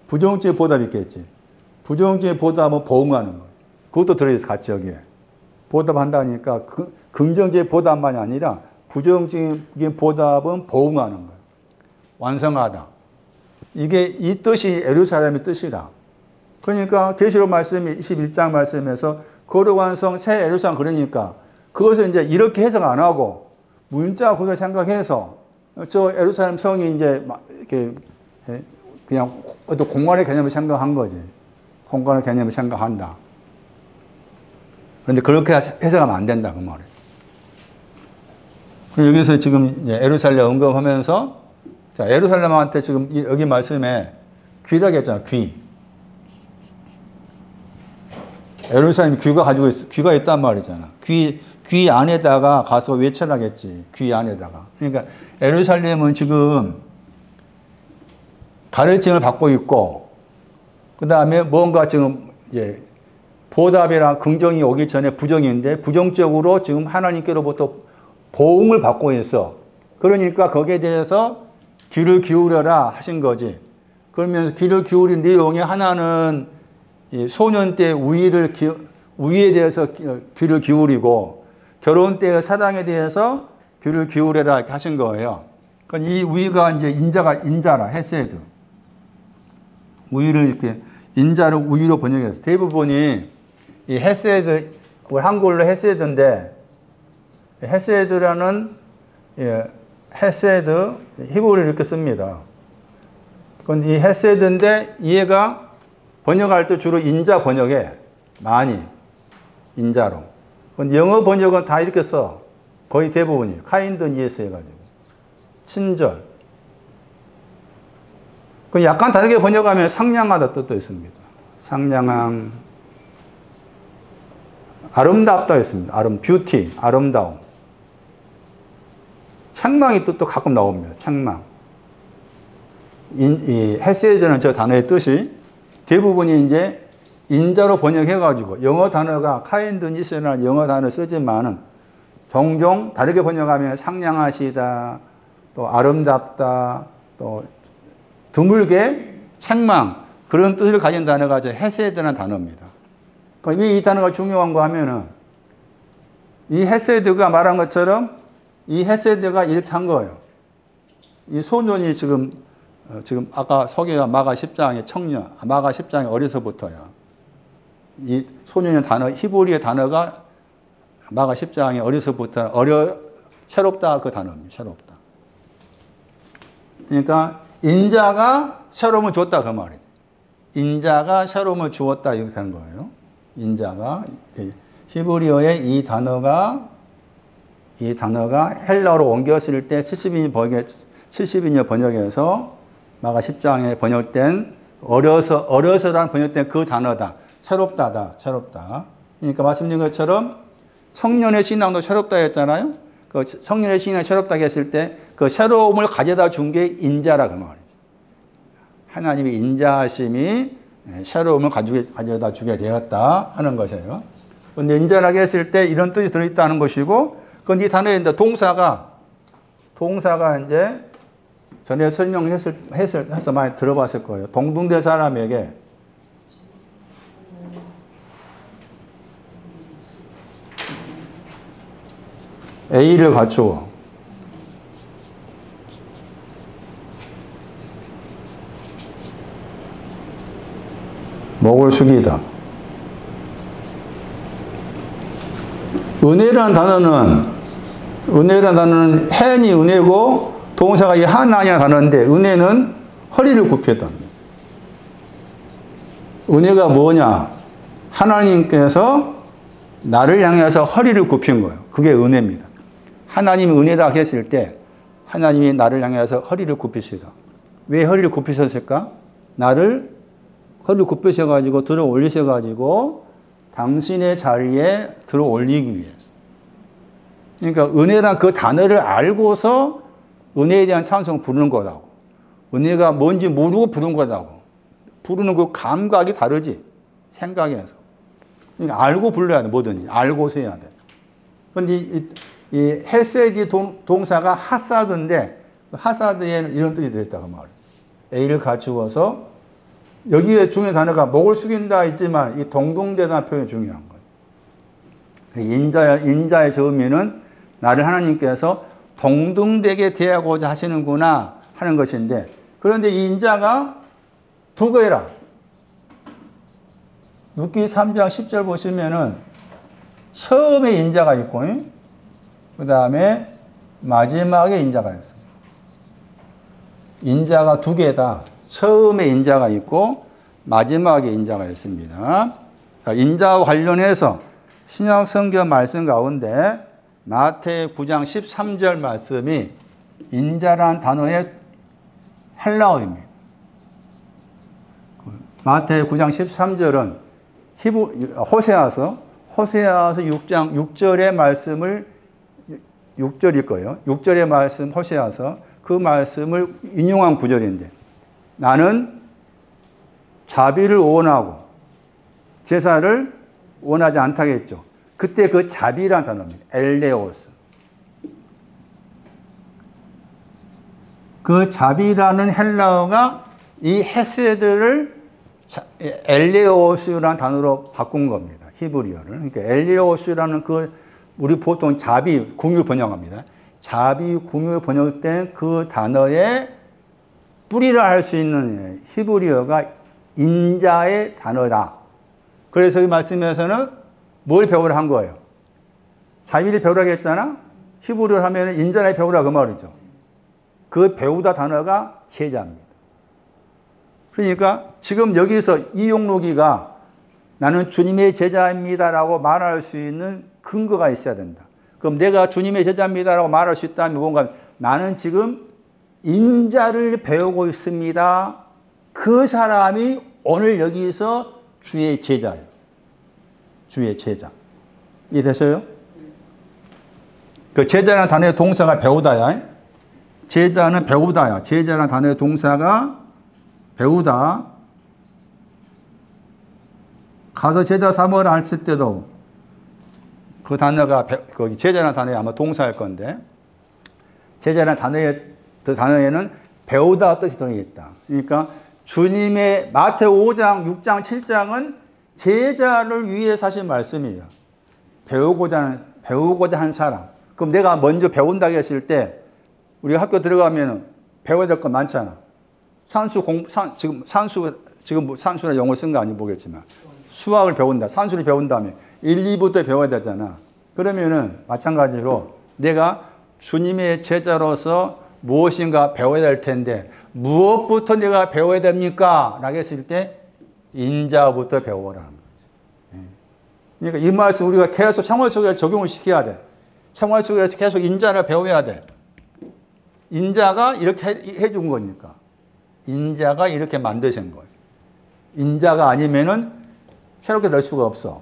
Speaker 1: 부정적인 보답이 있겠지. 부정적인 보답은 보응하는 거. 그것도 들어있어 같이 여기에. 보답한다니까 긍정적인 보답만이 아니라 부정적인 보답은 보응하는 거예요. 완성하다. 이게 이 뜻이 예루살렘의 뜻이라. 그러니까 계시록 말씀이 21장 말씀에서 거룩 완성 새 예루살렘 그러니까 그것을 이제 이렇게 해석 안 하고 문자 구조 생각해서 저 예루살렘 성이 이제 이렇게 그냥 어떤 공간의 개념을 생각한 거지. 공간의 개념을 생각한다. 그런데 그렇게 해석하면 안 된다 그 말이에요. 여기서 지금 예루살렘 언급하면서 자 예루살렘한테 지금 여기 말씀에 귀라고 했잖아. 귀. 예루살렘이 귀가 있단 말이잖아. 귀 안에다가 가서 외쳐라겠지. 귀 안에다가. 그러니까 예루살렘은 지금 가르침을 받고 있고, 그 다음에 뭔가 지금 이제 보답이랑 긍정이 오기 전에 부정인데, 부정적으로 지금 하나님께로부터 보응을 받고 있어. 그러니까 거기에 대해서 귀를 기울여라 하신 거지. 그러면서 귀를 기울인 내용이 하나는 소년 때 우위에 대해서 귀를 기울이고, 결혼 때의 사랑에 대해서 귀를 기울여라 이렇게 하신 거예요. 그러니까 이 우위가 이제 인자라, 헤세드. 우위를 이렇게, 인자를 우위로 번역해서 대부분이 이 헤세드, 한글로 헤세드인데, 헤세드라는, 헤세드, 히브리를 이렇게 씁니다. 그런데 이 헤세드인데, 얘가 번역할 때 주로 인자 번역해. 많이. 인자로. 영어 번역은 다 이렇게 써. 거의 대부분이. 카인드 니에스 해가지고. 친절. 그 약간 다르게 번역하면 상냥하다 뜻도 있습니다. 상냥함. 아름답다 있습니다. 뷰티. 아름다움. 책망의 뜻도 가끔 나옵니다. 책망. 이 헤세드는 저 단어의 뜻이 대부분이 이제 인자로 번역해가지고 영어 단어가 카인드 니스라는 영어 단어 쓰지만은 종종 다르게 번역하면 상냥하시다, 또 아름답다, 또 드물게 책망 그런 뜻을 가진 단어가 헤세드라는 단어입니다. 왜 이 단어가 중요한가 하면은 이 헤세드가 말한 것처럼 이 헤세드가 이렇게 한 거예요. 이 소년이 지금 아까 소개가 마가 10장의 청년, 마가 10장의 어려서부터야. 이 소년의 단어, 히브리의 단어가 마가 10장의 어려서부터 새롭다 그 단어입니다. 새롭다. 그러니까 인자가 새로움을 줬다 그 말이죠. 인자가 새로움을 주었다 이렇게 되는 거예요. 인자가 히브리어의 이 단어가 헬라어로 옮겼을 때 70인여 번역에서 마가 10장에 번역된 어려서라는 번역된 그 단어다. 새롭다. 그러니까 말씀드린 것처럼 청년의 신앙도 새롭다 했잖아요. 그 청년의 신앙이 새롭다고 했을 때 그 새로움을 가져다 준 게 인자라 그 말이죠. 하나님의 인자하심이 새로움을 가져다 주게 되었다 하는 것이에요. 근데 인자라고 했을 때 이런 뜻이 들어있다는 것이고, 그런데 이 단어에 이제 동사가 이제 전에 설명해서 많이 들어봤을 거예요. 동등된 사람에게 A를 갖추어 목을 숙이다. 은혜라는 단어는 hen이 은혜고 동사가 이 하나니라는 단어인데, 은혜는 허리를 굽혔다. 은혜가 뭐냐? 하나님께서 나를 향해서 허리를 굽힌 거예요. 그게 은혜입니다. 하나님이 은혜다 했을 때 하나님이 나를 향해서 허리를 굽히시다. 왜 허리를 굽히셨을까? 나를 허리를 굽히셔가지고 들어 올리셔가지고 당신의 자리에 들어 올리기 위해서. 그러니까 은혜란 그 단어를 알고서 은혜에 대한 찬송을 부르는 거라고. 은혜가 뭔지 모르고 부르는 거라고. 부르는 그 감각이 다르지. 생각에서. 그러니까 알고 불러야 돼. 뭐든지. 알고서 해야 돼. 그런데 이 헤세디 동사가 하사드인데, 하사드에는 이런 뜻이 들어있다고 말해요. A를 갖추어서, 여기에 중요한 단어가 목을 숙인다 있지만 이 동등되다는 표현이 중요한 거예요. 인자의 저 의미는 나를 하나님께서 동등되게 대하고자 하시는구나 하는 것인데, 그런데 이 인자가 두 개라. 룻기 3장 10절 보시면은 처음에 인자가 있고, 그 다음에 마지막에 인자가 있어요. 인자가 두 개다. 처음에 인자가 있고 마지막에 인자가 있습니다. 자, 인자와 관련해서 신약 성경 말씀 가운데 마태 9장 13절 말씀이 인자란 단어의 헬라어입니다. 마태 9장 13절은 호세아서 6장 6절의 말씀을 6절일 거예요. 6절의 말씀 호세아서 그 말씀을 인용한 구절인데, 나는 자비를 원하고 제사를 원하지 않다겠죠. 그때 그 자비란 단어입니다. 엘레오스. 그 자비라는 헬라어가 이 헤세드를 엘레오스라는 단어로 바꾼 겁니다. 히브리어를. 그러니까 엘레오스라는 그 우리 보통 자비, 궁유 번역합니다. 자비, 궁유 번역된 그 단어의 뿌리라 할 수 있는 히브리어가 인자의 단어다. 그래서 이 말씀에서는 뭘 배우라 한 거예요? 자비를 배우라고 했잖아? 히브리어를 하면 인자를 배우라 그 말이죠. 그 배우다 단어가 제자입니다. 그러니까 지금 여기서 이용록이가 나는 주님의 제자입니다라고 말할 수 있는 근거가 있어야 된다. 그럼 내가 주님의 제자입니다라고 말할 수 있다면 뭔가 나는 지금 인자를 배우고 있습니다. 그 사람이 오늘 여기서 주의 제자예요. 주의 제자. 이해되세요? 그 제자라는 단어의 동사가 배우다야. 제자는 배우다야. 제자라는 단어의 동사가 배우다. 가서 제자 삼으라 했을 때도 그 단어가 거기 제자라는 단어에 아마 동사일 건데, 제자라는 단어에는 배우다 뜻이 들어있다. 그러니까 주님의 마태 5장, 6장, 7장은 제자를 위해서 하신 말씀이에요. 배우고자 한 사람. 그럼 내가 먼저 배운다고 했을 때 우리가 학교 들어가면 배워야 될 건 많잖아. 지금 산수나 영어 쓴 거 아닌지 모르겠지만 수학을 배운다. 산수를 배운다면 1, 2부터 배워야 되잖아. 그러면은 마찬가지로 내가 주님의 제자로서 무엇인가 배워야 될 텐데 무엇부터 내가 배워야 됩니까? 라고 했을 때 인자부터 배워라는 거지. 그러니까 이 말씀 우리가 계속 생활 속에 적용을 시켜야 돼. 생활 속에서 계속 인자를 배워야 돼. 인자가 이렇게 해준 거니까. 인자가 이렇게 만드신 거예요. 인자가 아니면은 새롭게 될 수가 없어.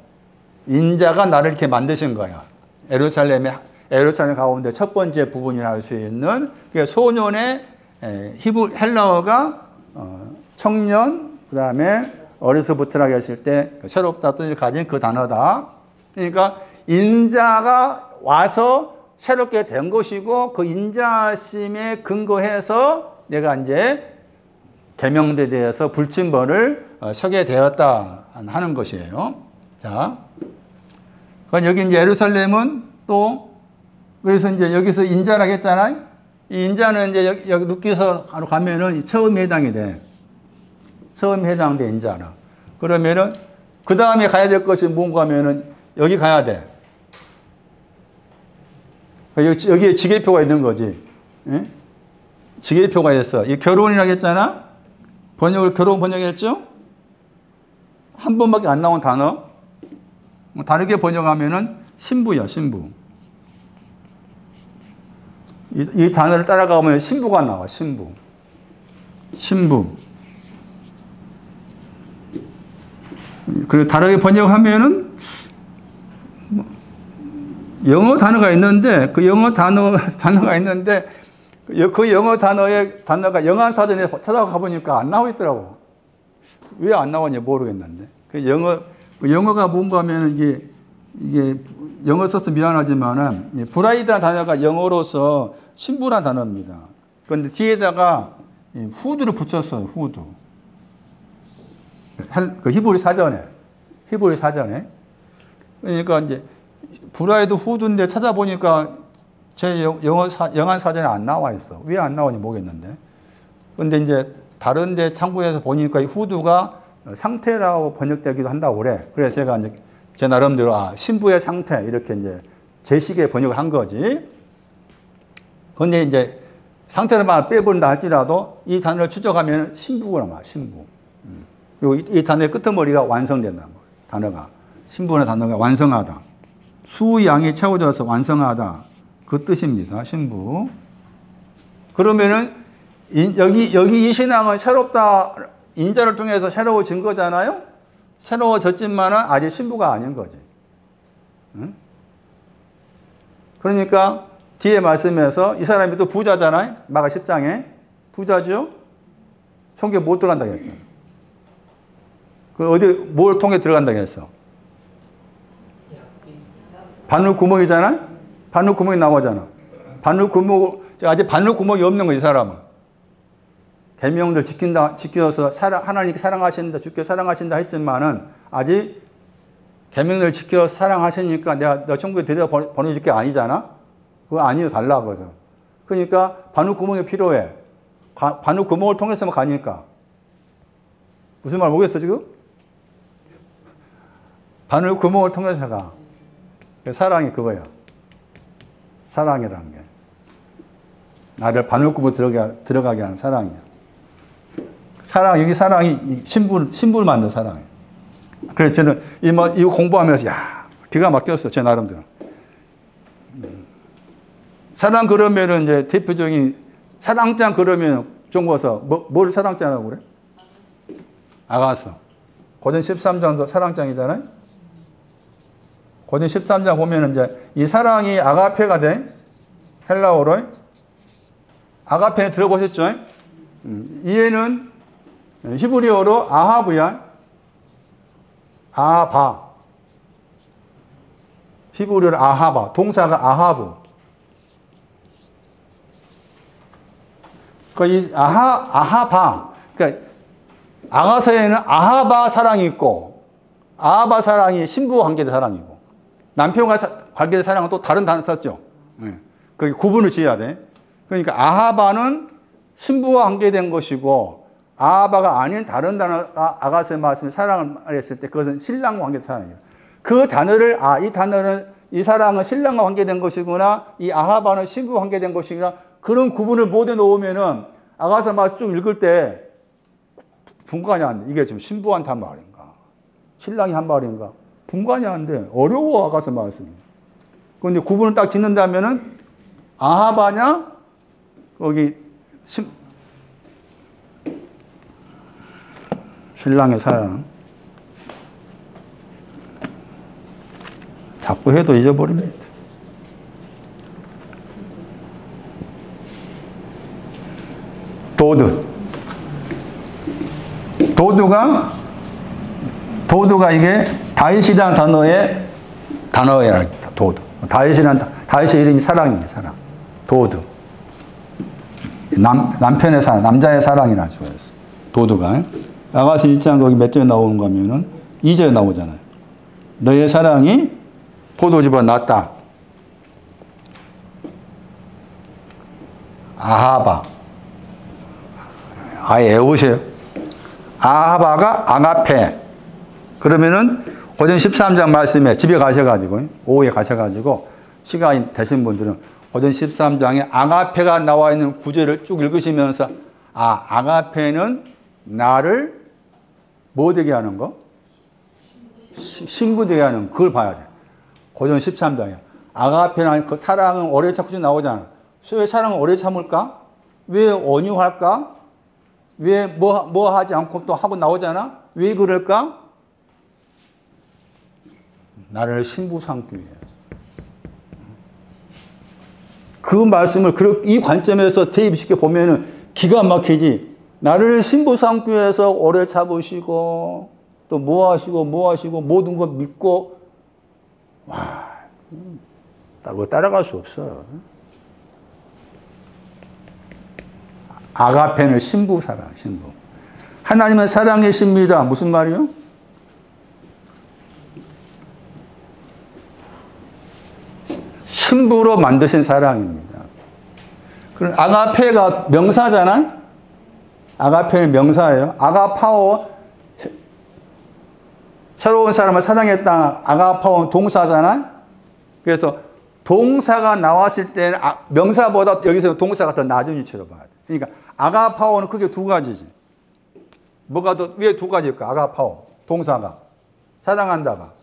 Speaker 1: 인자가 나를 이렇게 만드신 거야. 예루살렘 가운데 첫 번째 부분이라 할 수 있는 소년의 헬라어가 청년, 그 다음에 어려서부터라고 했을 때 새롭다 뜻을 가진 그 단어다. 그러니까 인자가 와서 새롭게 된 것이고 그 인자심에 근거해서 내가 이제 계명에 대해서 불침벌을 서게 되었다 하는 것이에요. 자, 그럼 여기 이제 예루살렘은 또 그래서 이제 여기서 인자라고 했잖아요. 이 인자는 이제 여기 눕기서 가면은 처음에 해당이 돼. 처음에 해당돼 인자라. 그러면은 그 다음에 가야 될 것이 뭔가 하면은 여기 가야 돼. 여기에 지계표가 있는 거지. 예? 지계표가 있어. 이 결혼이라고 했잖아. 결혼 번역했죠? 한 번밖에 안 나온 단어. 다르게 번역하면은 신부야, 신부. 이 단어를 따라가면 신부가 나와, 신부. 신부. 그리고 다르게 번역하면은 영어 단어가 있는데 그 영어 단어가 있는데 그 영어 단어가 영한사전에 찾아가 보니까 안 나와 있더라고. 왜 안 나오는지 모르겠는데. 그 영어가 뭔가 하면 이게 영어 써서 미안하지만은 브라이드한 단어가 영어로서 신부란 단어입니다. 그런데 뒤에다가 후드를 붙였어요. 후드. 그 히브리 사전에. 그러니까 이제 브라이드 후드인데 찾아보니까 제 영한 사전에 안 나와 있어. 왜 안 나오는지 모르겠는데. 근데 이제 다른 데 참고해서 보니까 이 후드가 상태라고 번역되기도 한다고 그래. 그래서 제가 이제 제 나름대로 신부의 상태 이렇게 이제 제 식의 번역을 한 거지. 근데 이제 상태를만 빼버린다 할지라도 이 단어를 추적하면 신부가 나와. 신부. 그리고 이 단어의 끄트머리가 완성된다는 거예요. 단어가. 신부의 단어가 완성하다. 수양이 채워져서 완성하다. 그 뜻입니다. 신부. 그러면은 여기 이 신앙은 새롭다. 인자를 통해서 새로워진 거잖아요. 새로워졌지만은 아직 신부가 아닌 거지. 응? 그러니까 뒤에 말씀에서 이 사람이 또 부자잖아요. 마가 10장에 부자죠. 성경에 못 들어간다고 했죠. 그 뭘 통해 들어간다고 했어? 바늘 구멍이잖아. 바늘 구멍이 나오잖아. 아직 바늘 구멍이 없는 거 이 사람은. 계명들 지켜서 하나님께 사랑하신다, 주께 사랑하신다 했지만은 아직 계명들 지켜 사랑하시니까 내가 너 천국에 데려 보내줄 게 아니잖아. 그거 아니요 달라고서. 그러니까 바늘 구멍이 필요해. 바늘 구멍을 통해서만 가니까. 무슨 말 모르겠어 지금? 바늘 구멍을 통해서 가. 사랑이 그거야. 사랑이라는 게. 나를 바늘 구멍 들어가게 하는 사랑이야. 여기 사랑이 신부를 만든 사랑이에요. 그래서 저는 이거 공부하면서, 기가 막혔어, 제 나름대로. 사랑 그러면은 이제 대표적인, 사랑장 그러면 종거서, 뭐를 사랑장이라고 그래? 아가서. 고전 13장도 사랑장이잖아요? 고전 13장 보면은 이제 이 사랑이 아가페가 돼. 헬라어로. 아가페 들어보셨죠? 얘는 히브리어로 아하브야. 아바. 히브리어로 아하바. 동사가 아하브. 이 아하바. 그러니까 아가서에는 아하바 사랑이 있고, 아하바 사랑이 신부와 관계된 사랑이고, 남편과 관계된 사랑은 또 다른 단어 썼죠. 거기 구분을 지어야 돼. 그러니까 아하바는 신부와 관계된 것이고, 아하바가 아닌 다른 단어가 아가서의 말씀에 사랑을 말했을 때 그것은 신랑과 관계된 사랑이에요. 그 단어를, 이 사랑은 신랑과 관계된 것이구나, 이 아하바는 신부와 관계된 것이구나, 그런 구분을 못 해놓으면은 아가서 말씀 쭉 읽을 때 분간이 안 돼. 이게 지금 신부한테 한 말인가, 신랑이 한 말인가, 분간이 안 돼. 어려워, 아가서 말씀이. 그런데 구분을 딱 짓는다면은 아하바냐, 거기 신랑의 사랑. 자꾸 해도 잊어버립니다. 도드. 도드가 이게 다윗이라는 단어예요. 도드. 다윗의 이름이 사랑입니다. 사랑. 도드. 남편의 사랑, 남자의 사랑이라 하죠. 도드가. 아가서 1장 거기 몇 절에 나오는 거면은 2절에 나오잖아요. 너의 사랑이 포도즙보다 낫다. 아하바. 아예 외우세요. 아하바가 아가페. 그러면은 고전 13장 말씀에 집에 가셔가지고 오후에 가셔가지고 시간이 되신 분들은 고전 13장에 아가페가 나와 있는 구절을 쭉 읽으시면서 아가페는 나를 뭐 되게 하는 거? 신부 되게 하는 그걸 봐야 돼. 고전 13장에 아가페는 그 사랑은 오래 참고 나오잖아. 왜 사랑은 오래 참을까? 왜 온유할까? 왜 뭐 하지 않고 또 하고 나오잖아? 왜 그럴까? 나를 신부 삼기 위해서. 그 말씀을 이 관점에서 대입시켜 보면은 기가 막히지. 나를 신부 삼기 위해서 오래 참으시고 또 뭐 하시고 모든 거 믿고 와, 따라갈 수 없어. 아가페는 신부 사랑, 신부. 하나님은 사랑이십니다. 무슨 말이요? 신부로 만드신 사랑입니다. 그럼 아가페가 명사잖아? 아가페는 명사예요. 아가파오, 새로운 사람을 사랑했다. 아가파오는 동사잖아? 그래서 동사가 나왔을 때는 명사보다 여기서 동사가 더 낮은 위치로 봐야 돼. 그러니까 아가파오는 크게 두 가지지. 뭐가 더, 왜 두 가지일까? 아가파오, 동사가. 사랑한다가.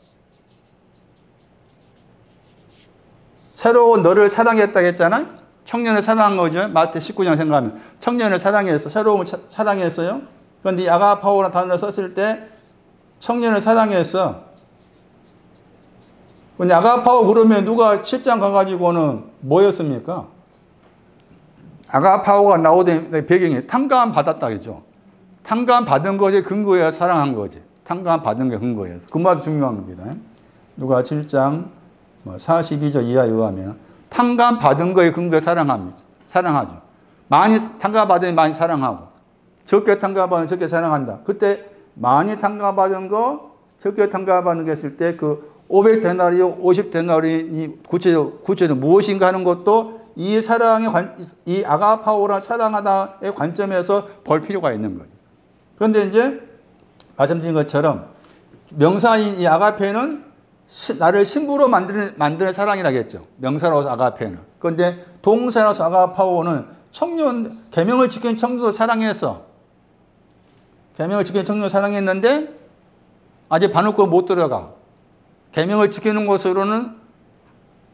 Speaker 1: 새로운 너를 사랑했다고 했잖아? 청년을 사랑한 거죠. 마태 19장 생각하면. 청년을 사랑했어. 새로움을 사랑했어요. 그런데 이 아가파오라는 단어를 썼을 때 청년을 사랑했어. 근데 아가파오 그러면 누가 7장 가가지고는 뭐였습니까? 아가파오가 나오던 배경이 탕감 받았다겠죠. 탕감 받은 것에 근거해야 사랑한 거지. 탕감 받은 게 근거예요. 그 말도 중요한 겁니다. 누가 7장 42절 이하에 의하면 탕감 받은 거에 근거해 사랑합니다. 사랑하죠. 많이 탕감 받으면 많이 사랑하고 적게 탕감 받으면 적게 사랑한다. 그때 많이 탕감 받은 거, 적게 탕감 받은 거 했을 때 그 500데나리오, 50데나리온이 구체적으로 무엇인가 하는 것도 이 사랑의 이 아가파오라 사랑하다의 관점에서 볼 필요가 있는 거죠. 그런데 이제 말씀드린 것처럼 명사인 이 아가페는 나를 신부로 만드는 사랑이라겠죠. 명사로서 아가페는. 그런데 동사로서 아가파오는 청년, 계명을 지킨 청년도 사랑했어. 계명을 지킨 청년도 사랑했는데 아직 바늘구멍 못 들어가. 계명을 지키는 것으로는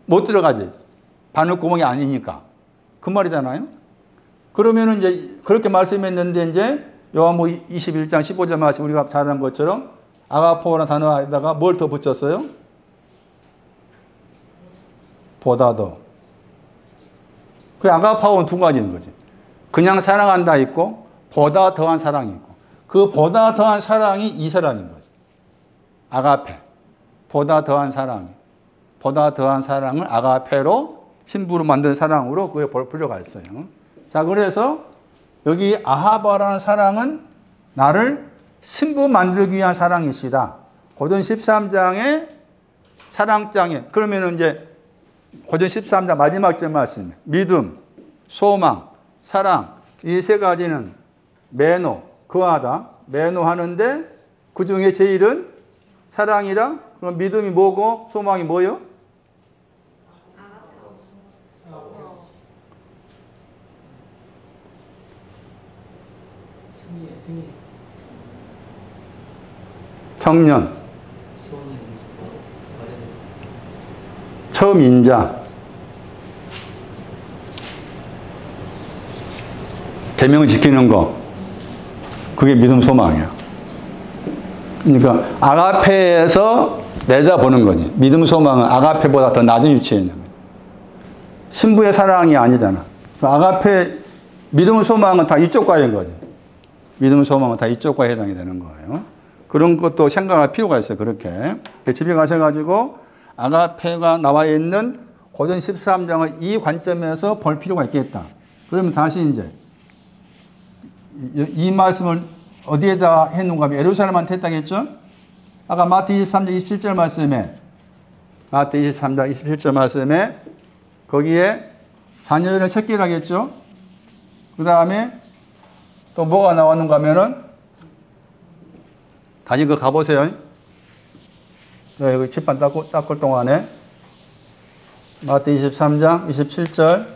Speaker 1: 못 들어가지. 바늘구멍이 아니니까. 그 말이잖아요. 그러면은 이제 그렇게 말씀했는데 이제 요한복음 21장 15절 말씀 우리가 잘 아는 것처럼 아가포라는 단어에다가 뭘 더 붙였어요? 보다 더. 그 아가파오는 두 가지인 거지. 그냥 사랑한다 있고 보다 더한 사랑이 있고 그 보다 더한 사랑이 이 사랑인 거지. 아가페. 보다 더한 사랑. 보다 더한 사랑을 아가페로 신부로 만든 사랑으로 그게 볼 필요가 있어요. 자, 그래서 여기 아하바라는 사랑은 나를 신부 만들기 위한 사랑이시다. 고전 13장의 사랑장에 그러면은 이제 고전 13장 마지막 절 말씀 믿음, 소망, 사랑 이 세 가지는 매노, 거하다. 매노하는데 그 중에 제일은 사랑이랑 그럼 믿음이 뭐고 소망이 뭐요? 청년, 처음 인자, 계명을 지키는 거, 그게 믿음 소망이야. 그러니까 아가페에서 내다보는 거지. 믿음, 소망은 아가페보다 더 낮은 위치에 있는 거예요. 신부의 사랑이 아니잖아. 아가페, 믿음, 소망은 다 이쪽 과인 거지. 믿음, 소망은 다 이쪽 과에 해당이 되는 거예요. 그런 것도 생각할 필요가 있어요. 그렇게. 집에 가셔가지고 아가페가 나와 있는 고전 13장을 이 관점에서 볼 필요가 있겠다. 그러면 다시 이제 이 말씀을 어디에다 했는가 하면 예루살렘한테 했다겠죠? 아까 마태 23장 27절 말씀에 마태 23장 27절 말씀에 거기에 자녀를 새끼라겠죠? 그 다음에 또 뭐가 나왔는가 하면은 다시 그 가보세요. 여기 칠판 닦을 동안에 마태 23장 27절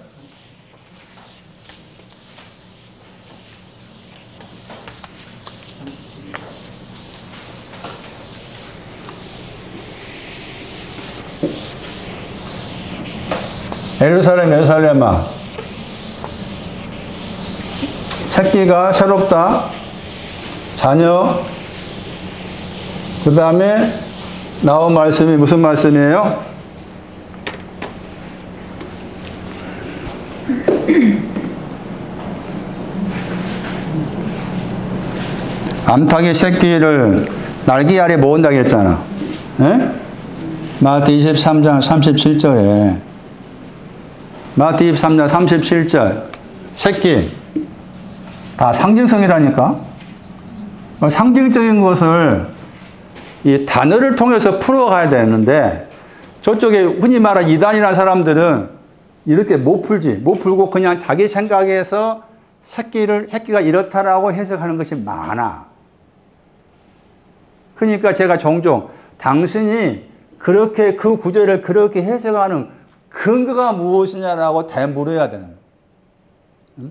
Speaker 1: 예루살렘 예루살렘아 새끼가 새롭다 자녀 그 다음에 나온 말씀이 무슨 말씀이에요? 암탉이 새끼를 날개 아래 모은다고 했잖아. 에? 마태 23장 37절에 마태 23장 37절 새끼 다 상징성이라니까. 상징적인 것을 이 단어를 통해서 풀어가야 되는데 저쪽에 흔히 말하는 이단이라는 사람들은 이렇게 못 풀고 그냥 자기 생각에서 새끼가 이렇다라고 해석하는 것이 많아. 그러니까 제가 종종 당신이 그렇게 그 구절을 그렇게 해석하는 근거가 무엇이냐라고 되물어야 되는 거예요.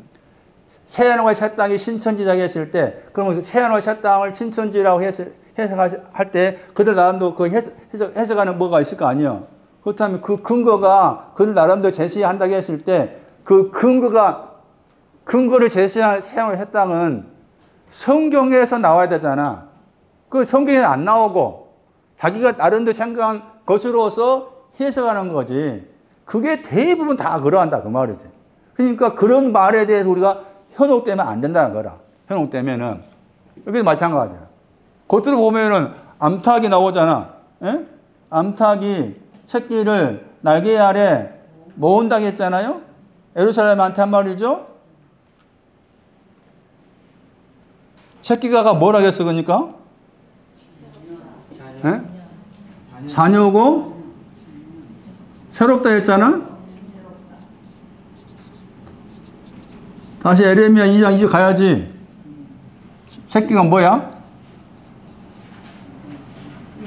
Speaker 1: 새하늘과 새 땅이 신천지라고 했을 때 그러면 새하늘과 새 땅을 신천지라고 해석할 때 그들 나름대로 그 해석하는 뭐가 있을 거 아니에요. 그렇다면 그 근거가 그들 나름대로 제시한다고 했을 때 그 근거를 제시한 새하늘과 새 땅은 성경에서 나와야 되잖아. 그 성경에 안 나오고 자기가 나름대로 생각한 것으로서 해석하는 거지. 그게 대부분 다 그러한다 그 말이지. 그러니까 그런 말에 대해서 우리가 현혹되면 안 된다는 거라. 현혹되면은 여기도 마찬가지야. 겉으로 보면은 암탉이 나오잖아. 에? 암탉이 새끼를 날개 아래 모은다고 했잖아요. 예루살렘한테 한 말이죠. 새끼가 뭐라고 했어 그러니까? 에? 자녀고 새롭다 했잖아. 다시 에레미야 2장 2절 가야지. 새끼가 뭐야?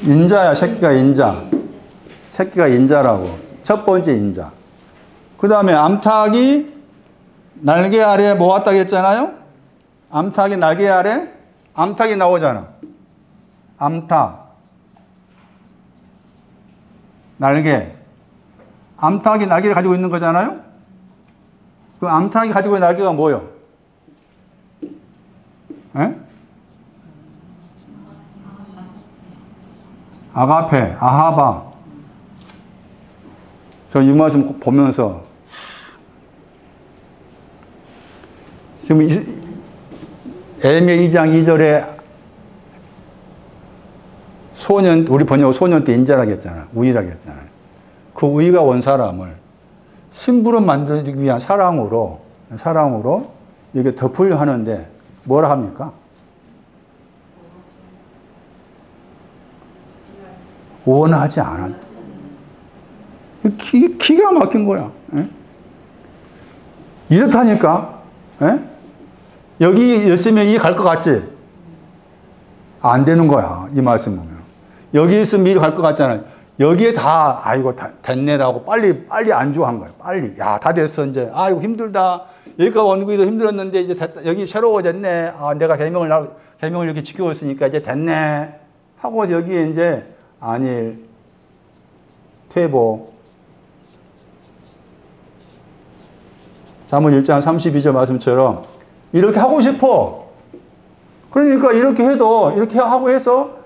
Speaker 1: 인자야. 새끼가 인자. 새끼가 인자라고. 첫 번째 인자. 그 다음에 암탉이 날개 아래 모았다고 했잖아요. 암탉이 날개 아래 암탉이 나오잖아. 암탉 날개. 암탉이 날개를 가지고 있는 거잖아요. 그 암탉이 가지고 있는 날개가 뭐예요? 에? 아가페, 아하바. 저 이 말씀 보면서 지금 에레미야 2장 2절에 소년, 우리 번역은 소년 때 인자라고 했잖아. 우위라고 했잖아요. 그 우위가 온 사람을 신부로 만들기 위한 사랑으로 이게 덮으려 하는데 뭐라 합니까? 원하지 않아. 기가 막힌 거야. 에? 이렇다니까. 에? 여기 있으면 이 갈 것 같지? 안 되는 거야. 이 말씀 보면. 여기 있으면 이리 갈 것 같잖아요. 여기에 다, 아이고, 됐네라고 빨리 안주한 거예요. 빨리. 야, 다 됐어, 이제. 아이고, 힘들다. 여기가 오는 것도 힘들었는데, 이제 됐다. 여기 새로워졌네. 아, 내가 계명을 이렇게 지켜왔으니까 이제 됐네. 하고 여기에 이제 안일, 퇴보. 잠언 1장 32절 말씀처럼 이렇게 하고 싶어. 그러니까 이렇게 해도, 이렇게 하고 해서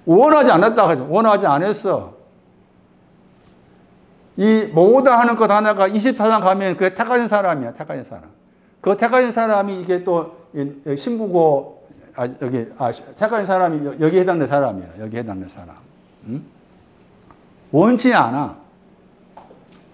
Speaker 1: 원하지 않았다 하죠. 원하지 않았어. 이 모으다 하는 것 하나가 24장 가면 그게 택하신 사람이야. 택하신 사람. 그 택하신 사람이 이게 또 신부고 택하신 사람이 여기 해당된 사람이야. 여기 해당된 사람. 응? 원치 않아.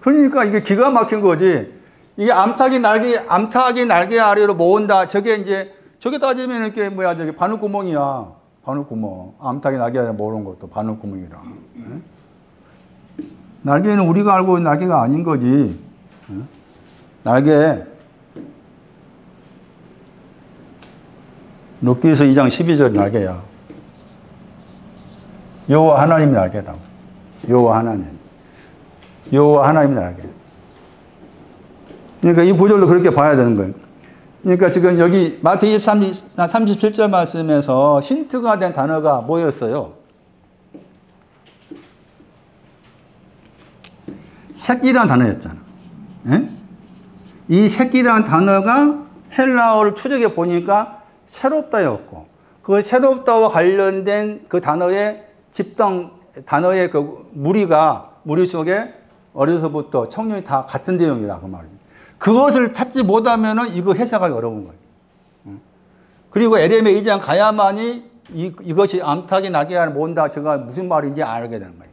Speaker 1: 그러니까 이게 기가 막힌 거지. 이게 암탉이 날개 아래로 모은다. 저게 이제 저게 따지면 이렇게 뭐야 저게 바늘구멍이야. 바늘구멍. 암탉이 날개 아래 모으는 것도 바늘구멍이라. 응? 날개는 우리가 알고 있는 날개가 아닌 거지. 응? 날개. 룻기서 2장 12절 날개야. 여호와 하나님 날개라고. 여호와 하나님. 여호와 하나님 날개. 그러니까 이 구절도 그렇게 봐야 되는 거예요. 그러니까 지금 여기 마태 37절 말씀에서 힌트가 된 단어가 뭐였어요? 새끼라는 단어였잖아. 예? 이 새끼라는 단어가 헬라어를 추적해 보니까 새롭다였고, 그 새롭다와 관련된 그 단어의 단어의 그 무리 속에 어려서부터 청년이 다 같은 내용이라 그 말이에요. 그것을 찾지 못하면은 이거 해석하기 어려운 거예요. 그리고 에레미야 2장 가야만이 이것이 암탉이 날개를 모은다. 제가 무슨 말인지 알게 되는 거예요.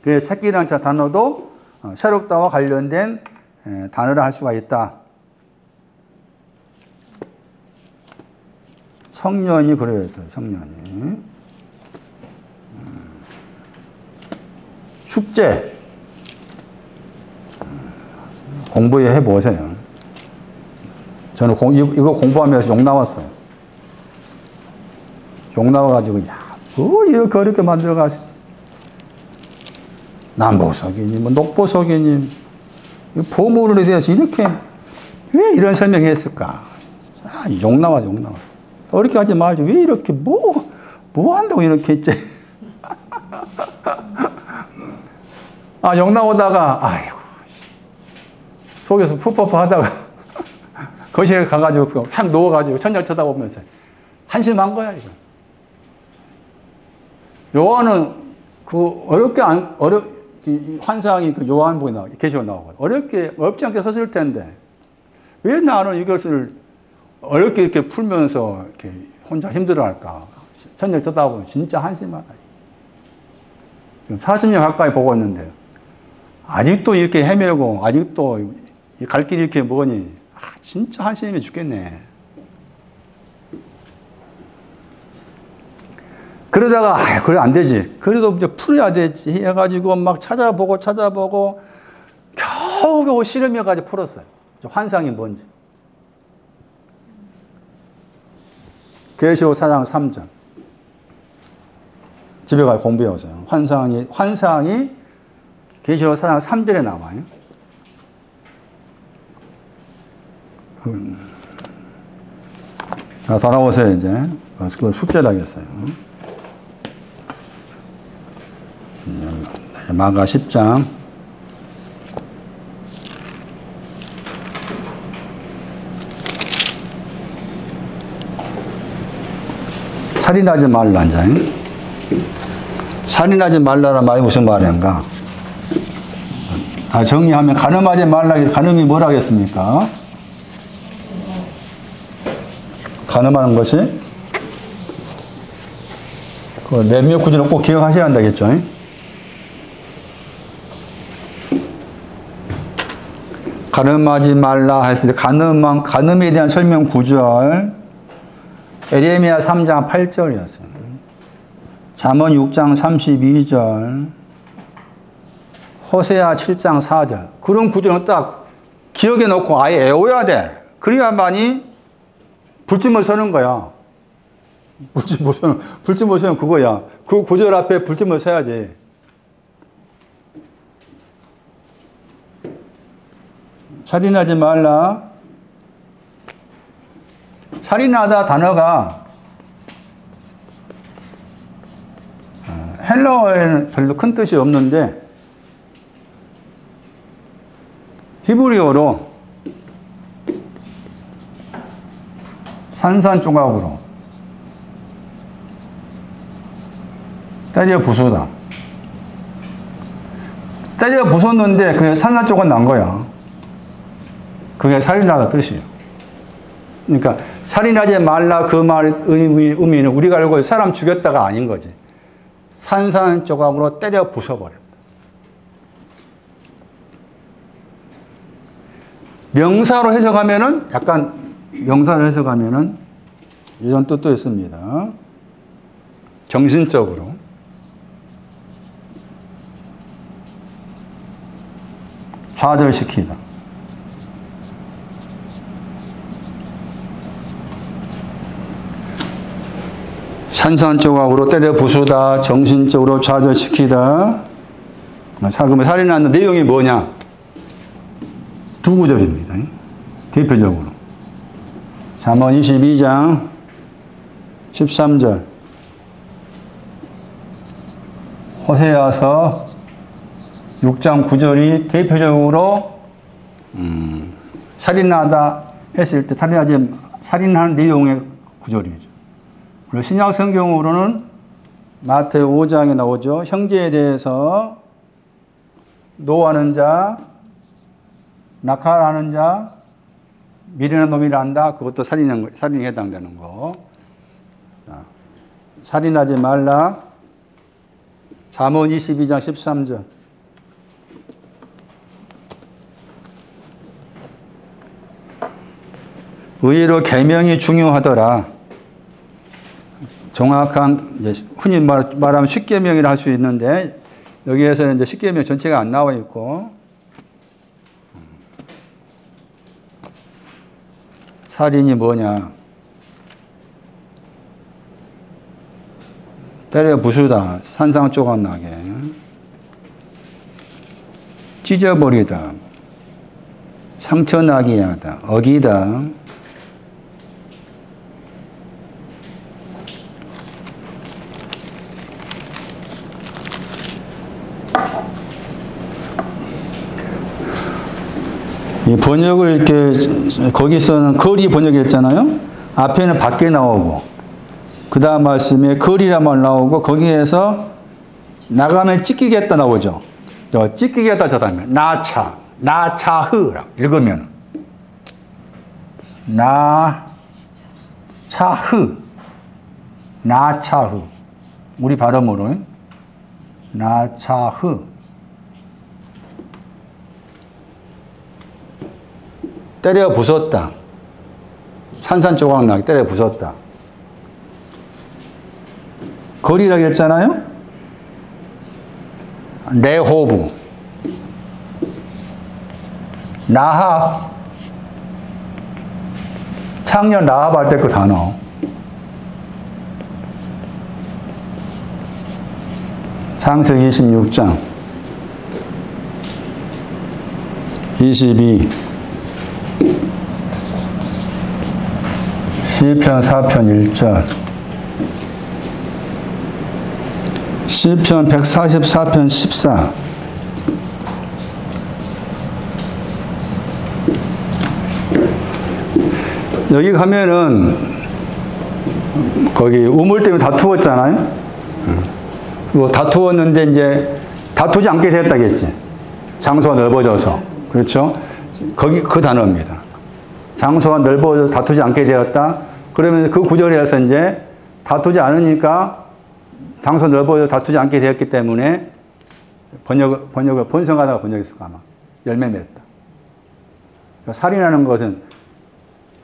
Speaker 1: 그래서 새끼라는 단어도 새롭다와 관련된 단어를 할 수가 있다. 청년이 그러했어요. 청년이. 숙제. 공부해 보세요. 저는 이거 공부하면서 욕 나왔어요. 욕 나와가지고, 야, 뭐 이렇게 어렵게 만들어갔어. 남보석이니, 뭐 녹보석이니, 보물에 대해서 이렇게, 왜 이런 설명했을까? 욕 나와, 욕 나와. 어렵게 하지 말지. 왜 이렇게, 뭐 한다고 이렇게 했지? 욕 나오다가, 아이고. 속에서 푸퍼푸 하다가 거실에 가가지고 팍 누워가지고 천장 쳐다보면서 한심한 거야, 이거. 요한은 그 환상이 그 요한복에 계시록 나오거든. 어렵지 않게 썼을 텐데, 왜 나는 이것을 어렵게 이렇게 풀면서 이렇게 혼자 힘들어 할까? 천장 쳐다보면 진짜 한심하다. 지금 40년 가까이 보고 있는데, 아직도 이렇게 헤매고, 아직도 갈 길이 이렇게 뭐니, 진짜 한심해 죽겠네. 그러다가, 그래, 안 되지. 그래도 이제 풀어야 되지. 해가지고 막 찾아보고, 겨우겨우 실험해가지고 풀었어요. 환상이 뭔지. 계시록 4장 3절. 집에 가서 공부해 오세요. 환상이 계시록 4장 3절에 나와요. 자, 돌아오세요, 이제. 그거 숙제를 하겠어요. 마가 10장. 살인하지 말라, 이제. 살인하지 말라란 말이 무슨 말인가? 정리하면, 간음하지 말라, 간음이 뭘 하겠습니까? 간음하는 것이 그 몇몇 구절은 꼭 기억하셔야 한다겠죠. 간음하지 말라 했을 때 간음에 대한 설명 구절 에레미야 3장 8절이었어요. 잠언 6장 32절, 호세아 7장 4절. 그런 구절은 딱 기억에 놓고 아예 외워야 돼. 그래야만이 불침을 서는 거야. 불침을 서는 그거야. 그 구절 앞에 불침을 서야지. 살인하지 말라. 살인하다 단어가 헬라어에는 별로 큰 뜻이 없는데 히브리어로 산산조각으로 때려 부수다. 때려 부쉈는데 그냥 산산조각 난 거야. 그게 살인하다 뜻이에요. 그러니까 살인하지 말라 그 말의 의미는 우리가 알고 사람 죽였다가 아닌 거지. 산산조각으로 때려 부숴버렸다. 명사로 해석하면은 약간 명사로 해석하면은 이런 뜻도 있습니다. 정신적으로 좌절시키다. 산산조각으로 때려 부수다, 정신적으로 좌절시키다. 그러면 살인하는 내용이 뭐냐? 두 구절입니다. 대표적으로. 잠언 22장 13절. 호세아서 6장 9절이 대표적으로 살인하다 했을 때 살인하는 내용의 구절이죠. 그리고 신약 성경으로는 마태오 5장에 나오죠. 형제에 대해서 노하는 자, 낙하하는 자, 미련한 놈이란다. 그것도 살인에 해당되는 거. 자, 살인하지 말라. 잠언 22장 13절. 의외로 계명이 중요하더라. 정확한, 이제 흔히 말하면 십계명이라 할 수 있는데, 여기에서는 이제 십계명 전체가 안 나와 있고, 살인이 뭐냐? 때려 부수다, 산산조각 나게, 찢어버리다, 상처나게 하다, 어기다, 이 번역을 이렇게, 거기서는 거리 번역했잖아요? 앞에는 밖에 나오고, 그 다음 말씀에 거리란 말 나오고, 거기에서 나가면 찢기겠다 나오죠? 찢기겠다 저 다음에, 나차흐라. 읽으면. 나차흐. 우리 발음으로. 나차흐. 때려 부쉈다. 산산조각 나게 때려 부쉈다. 거리라고 했잖아요? 레호브. 라합. 창녀 라합 할 때 그 단어. 창세기 26장 22 시편 4편 1절 시편 144편 14 여기 가면은 거기 우물 때문에 다투었잖아요. 다투었는데 이제 다투지 않게 됐다겠지. 장소가 넓어져서. 그렇죠? 거기 그 단어입니다. 장소가 넓어져서 다투지 않게 되었다. 그러면 그 구절에서 이제 다투지 않으니까 장소 넓어져서 다투지 않게 되었기 때문에 번역을 번성하다가 번역했을까 아마. 열매 맺었다. 그러니까 살인하는 것은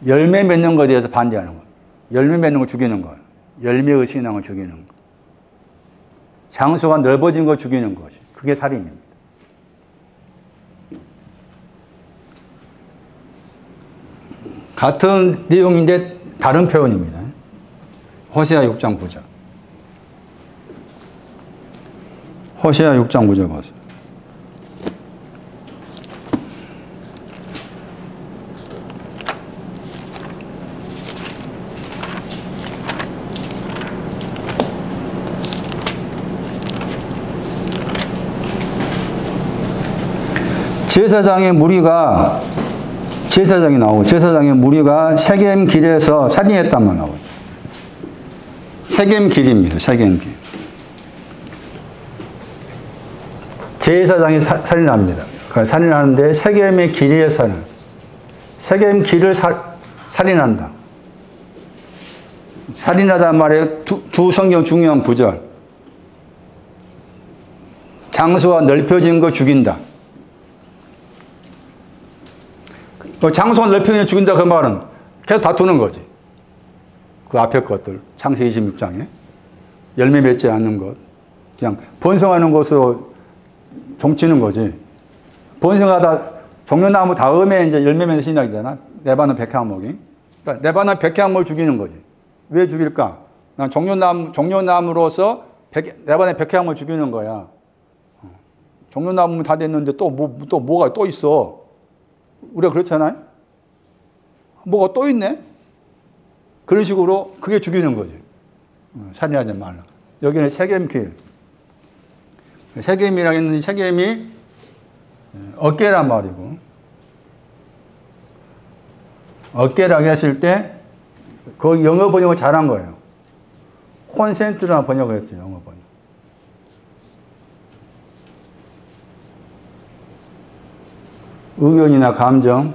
Speaker 1: 열매 맺는 것에 대해서 반대하는 거예요. 열매 맺는 걸 죽이는 거예요. 열매의 신앙을 죽이는 거. 장소가 넓어진 걸 죽이는 것이. 그게 살인입니다. 같은 내용인데 다른 표현입니다. 호세아 6장 9절. 호세아 6장 9절 보세요. 제사장의 무리가 제사장이 나오고 제사장의 무리가 세겜 길에서 살인했단 말 나오죠. 세겜 길입니다. 세겜 길. 제사장이 살인합니다. 살인하는데 세겜의 길이에 사는 세겜 길을 살인한다. 살인하단 말에 두 성경 중요한 구절. 장소가 넓혀진 거 죽인다. 장소가 넓혀진 거 죽인다 그 말은 계속 다투는 거지. 그 앞에 것들 창세기 26장에 열매 맺지 않는 것 그냥 번성하는 것으로 종치는 거지. 번성하다 종려나무 다음에 이제 열매 맺는 신약이잖아. 레바논 백향목이. 그러니까 레바논 백향목을 죽이는 거지. 왜 죽일까? 난 종려나무로서 레바논 백향목을 죽이는 거야. 종려나무는 다 됐는데 또 뭐가 또 있어. 우리가 그렇잖아요. 뭐가 또 있네. 그런 식으로 그게 죽이는 거지. 살인하지 말라. 여기는 세겜길. 세겜이라고 했는데 세겜이 어깨란 말이고 어깨라고 했을 때 그 영어 번역을 잘한 거예요. 콘센트라는 번역을 했죠. 영어 번역. 의견이나 감정에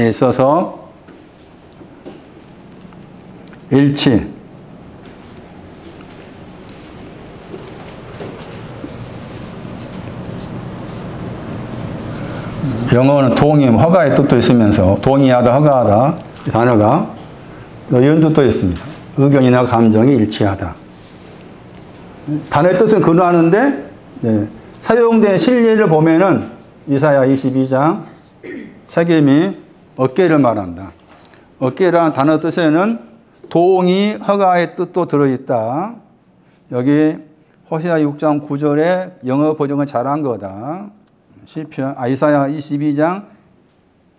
Speaker 1: 있어서 일치 영어는 동의, 허가의 뜻도 있으면서 동의하다, 허가하다 이 단어가 이런 뜻도 있습니다. 의견이나 감정이 일치하다. 단어의 뜻은 근호하는데 네, 사용된 실리를 보면은 이사야 22장 세겜이 어깨를 말한다. 어깨라는 단어 뜻에는 동의, 허가의 뜻도 들어있다. 여기 호세아 6장 9절에 영어 번역은 잘한 거다. 이사야 22장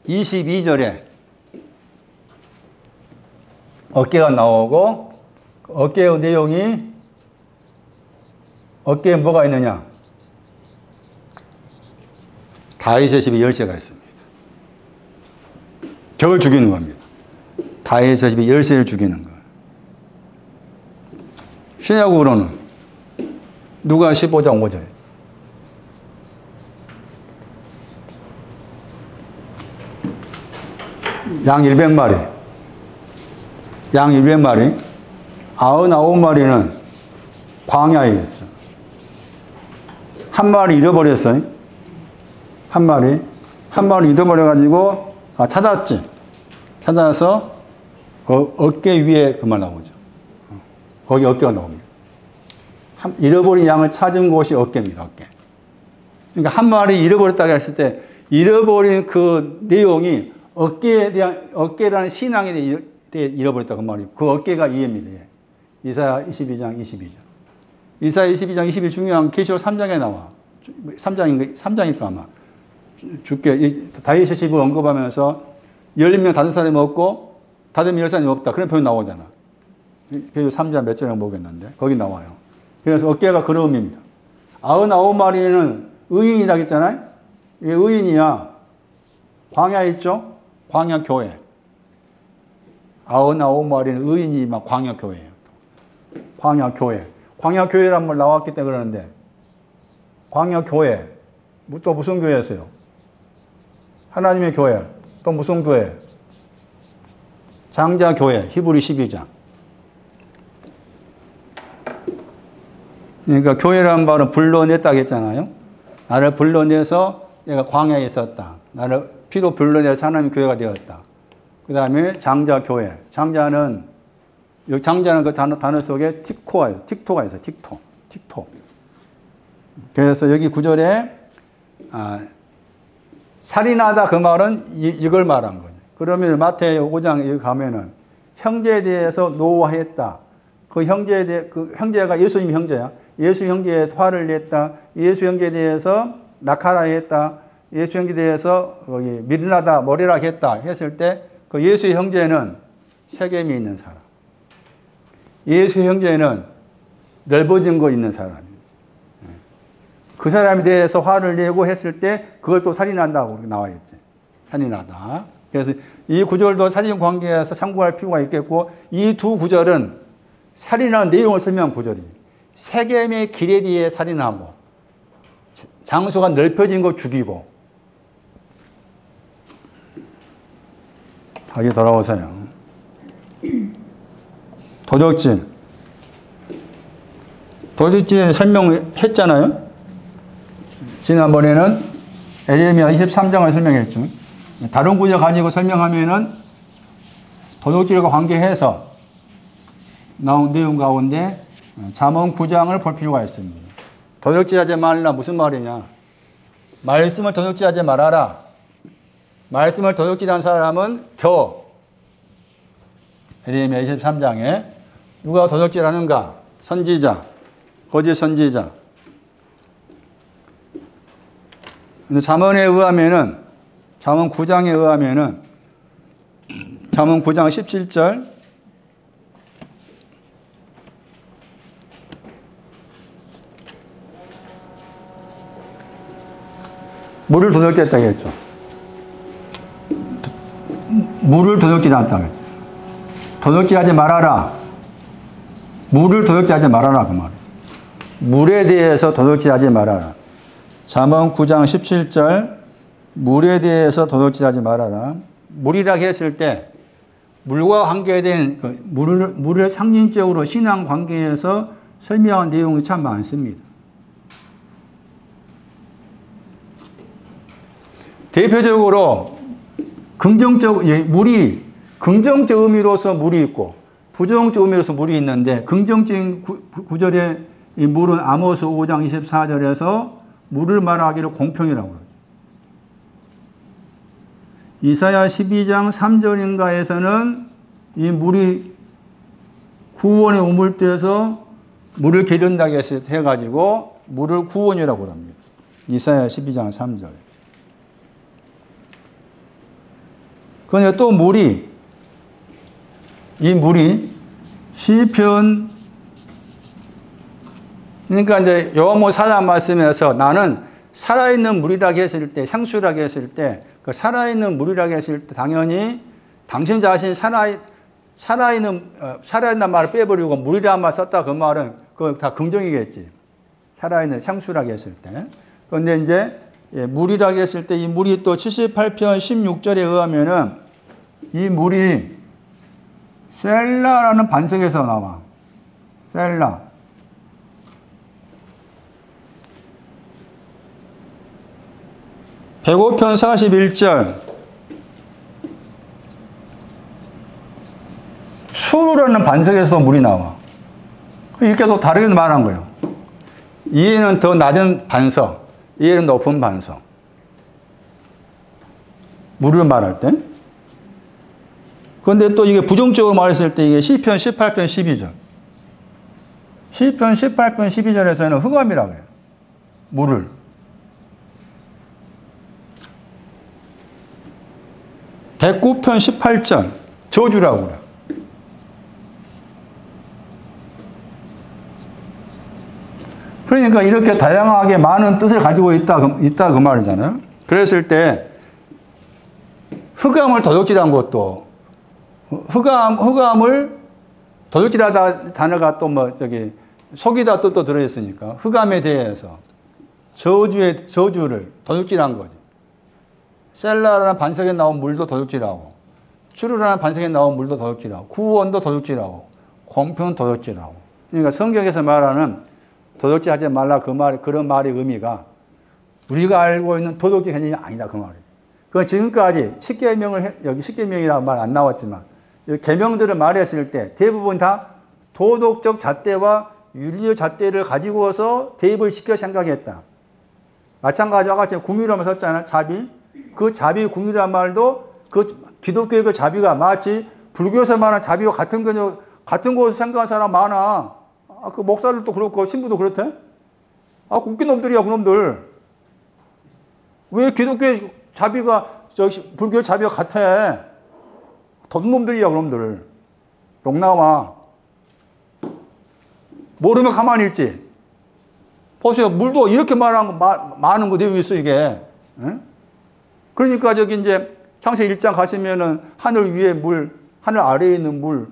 Speaker 1: 22절에 어깨가 나오고 어깨의 내용이 어깨에 뭐가 있느냐? 다윗의 집에 열쇠가 있습니다. 저걸 죽이는 겁니다. 다윗의 집에 열쇠를 죽이는 거예요. 신약으로는 누가 15장 5절 양 100마리 양 200마리 99마리는 광야에 있어. 한 마리 잃어버렸어요. 한 마리 잃어버려가지고 찾았지. 찾아서 어깨 위에 그만 나오죠. 거기 어깨가 나옵니다. 잃어버린 양을 찾은 곳이 어깨입니다. 어깨. 그러니까 한 마리 잃어버렸다고 했을 때 잃어버린 그 내용이 어깨라는 신앙에 대해 잃어버렸다 그 말이에요. 그 어깨가 이해입니다. 이사야 22장 22절. 이사야 22장 22 중요한 계시록 3장에 나와. 3장일까 아마. 주께 다윗의 집을 언급하면서 11명 5사람이 없고 5명 10사람이 없다. 그런 표현 나오잖아. 계시록 3장 몇 절에 모르겠는데 거기 나와요. 그래서 어깨가 그런 의미입니다. 99마리는 의인이라고 했잖아요. 이게 의인이야. 광야 있죠? 광야 교회. 99마리는 의인이 막 광야 교회예요. 광야 교회. 광야 교회란 말 나왔기 때문에 그러는데 광야 교회. 또 무슨 교회였어요? 하나님의 교회. 또 무슨 교회? 장자 교회. 히브리 12장. 그러니까 교회라는 말은 불러냈다고 했잖아요. 나를 불러내서 내가 광야에 있었다. 나를 피로 불러내서 하나님의 교회가 되었다. 그 다음에 장자교회. 장자는 그 단어 속에 틱토가 있어요. 틱토. 그래서 여기 9절에 살인하다 그 말은 이걸 말한 거죠. 그러면 마태복음 5장 여기 가면은 형제에 대해서 노하했다. 그 형제가 예수님 형제야. 예수 형제에 화를 냈다. 예수 형제에 대해서 낙하라 했다. 예수 형제에 대해서 밀나다 머리라 했다 했을 때 그 예수의 형제는 세겜이 있는 사람. 예수의 형제는 넓어진 거 있는 사람이에요. 그 사람에 대해서 화를 내고 했을 때 그걸 또 살인한다고 나와 있지. 살인하다. 그래서 이 구절도 살인 관계에서 참고할 필요가 있겠고 이 두 구절은 살인하는 내용을 설명한 구절이에요. 세겜의 길에 대해 살인하고 장소가 넓혀진 거 죽이고. 다시 돌아오세요. 도적질. 도적질 설명했잖아요. 지난번에는 에레미야 23장을 설명했죠. 다른 구절 가지고 설명하면은 도적질과 관계해서 나온 내용 가운데 잠언 9장을 볼 필요가 있습니다. 도적질하지 말라 무슨 말이냐? 말씀을 도적질하지 말아라. 말씀을 도적질한 사람은 에레미야 23장에 누가 도적질하는가? 선지자, 거짓 선지자. 근데 잠언에 의하면은 잠언 9장에 의하면은 잠언 9장 17절 물을 도적질했다고 했죠. 물을 도적질했다고 했죠. 도적질하지 말아라. 물을 도적질하지 말아라 그 말이에요. 물에 대해서 도적질하지 말아라. 잠언 9장 17절 물에 대해서 도적질하지 말아라. 물이라고 했을 때 물과 관계된 물을 상징적으로 신앙 관계에서 설명한 내용이 참 많습니다. 대표적으로 물이 긍정적 의미로서 물이 있고 부정적 의미로서 물이 있는데 긍정적인 구절의 이 물은 아모스 5장 24절에서 물을 말하기를 공평이라고 하죠. 이사야 12장 3절인가에서는 이 물이 구원의 우물대에서 물을 기른다고 해가지고 물을 구원이라고 합니다. 이사야 12장 3절. 그런데 또 이 물이 시편 그러니까 이제 요한복음 4장 말씀에서 나는 살아있는 물이라고 했을 때, 생수라고 했을 때, 그 살아있는 물이라고 했을 때 당연히 당신 자신이 살아있는 말을 빼버리고 물이라는 말 썼다 그 말은 그거 다 긍정이겠지. 살아있는 생수라고 했을 때. 그런데 이제 물이라고 했을 때 이 물이 또 78편 16절에 의하면은 이 물이 셀라라는 반석에서 나와. 셀라. 백오편 41절 수르라는 반석에서 물이 나와. 이렇게 또 다르게 말한 거예요. 이에는 더 낮은 반석, 이에는 높은 반석. 물을 말할 때. 그런데 또 이게 부정적으로 말했을 때 이게 시편 18편 12절. 시편 18편 12절에서는 흑암이라고 해요. 물을. 백구편 18절 저주라고 그래요. 그러니까 이렇게 다양하게 많은 뜻을 가지고 있다 그 말이잖아요. 그랬을 때 흑암을 도적질한 것도 흑암을 도적질하다 단어가 또 속이다 뜻도 들어있으니까 흑암에 대해서 저주를 도적질한 거지. 셀라라는 반석에 나온 물도 도둑질하고 추루라는 반석에 나온 물도 도둑질하고 구원도 도둑질하고 공평은 도둑질하고. 그러니까 성경에서 말하는 도둑질하지 말라 그런 말의 의미가 우리가 알고 있는 도둑질 개념이 아니다 그 말이에요. 그건 지금까지 여기 십계명이라는 말 안 나왔지만 계명들을 말했을 때 대부분 다 도덕적 잣대와 윤리적 잣대를 가지고서 대입을 시켜 생각했다. 마찬가지로 아까 제가 궁유라고 썼잖아요. 자비. 그 자비 궁이란 말도 그 기독교의 그 자비가 마치 불교에서 말하는 자비와 같은 것을 생각하는 사람 많아. 그 목사들도 그렇고 신부도 그렇대. 웃긴 놈들이야 그놈들. 왜 기독교의 자비가 불교의 자비와 같아? 돈 놈들이야 그놈들. 욕나와. 모르면 가만히 있지. 보세요. 물도 이렇게 많은 거 내용이 있어 이게. 응? 그러니까 이제 창세기 1장 가시면은 하늘 위에 물, 하늘 아래에 있는 물,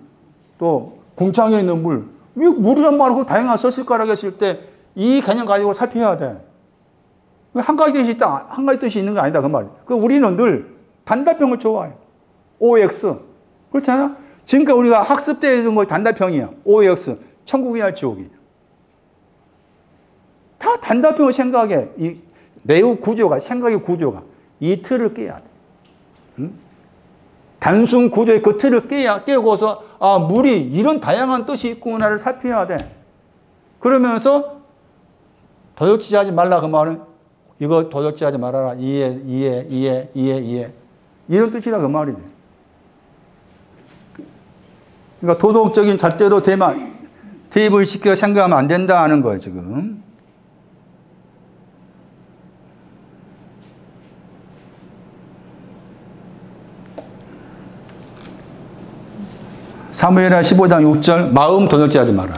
Speaker 1: 또 궁창에 있는 물. 왜 물이란 말을 다양하게 썼을까라고 했을 때 이 개념 가지고 살펴야 돼. 한 가지 뜻이 있다, 한 가지 뜻이 있는 거 아니다, 그 말이에요. 우리는 늘 단답형을 좋아해요. OX. 그렇잖아? 지금까지 우리가 학습 때 했던 거 단답형이야. OX. 천국이냐, 지옥이냐. 다 단답형을 생각해. 이 내용 구조가, 생각의 구조가. 이 틀을 깨야 돼. 응? 단순 구조의 그 틀을 깨고서, 아, 물이 이런 다양한 뜻이 있구나를 살펴야 돼. 그러면서 도적질 하지 말라, 그 말은 이거 도적질 하지 말아라. 이해. 이런 뜻이라 그 말이지. 그러니까 도덕적인 잣대로 대입을 시켜 생각하면 안 된다 하는 거예요, 지금. 사무엘하 15장 6절 마음 도적질하지 마라.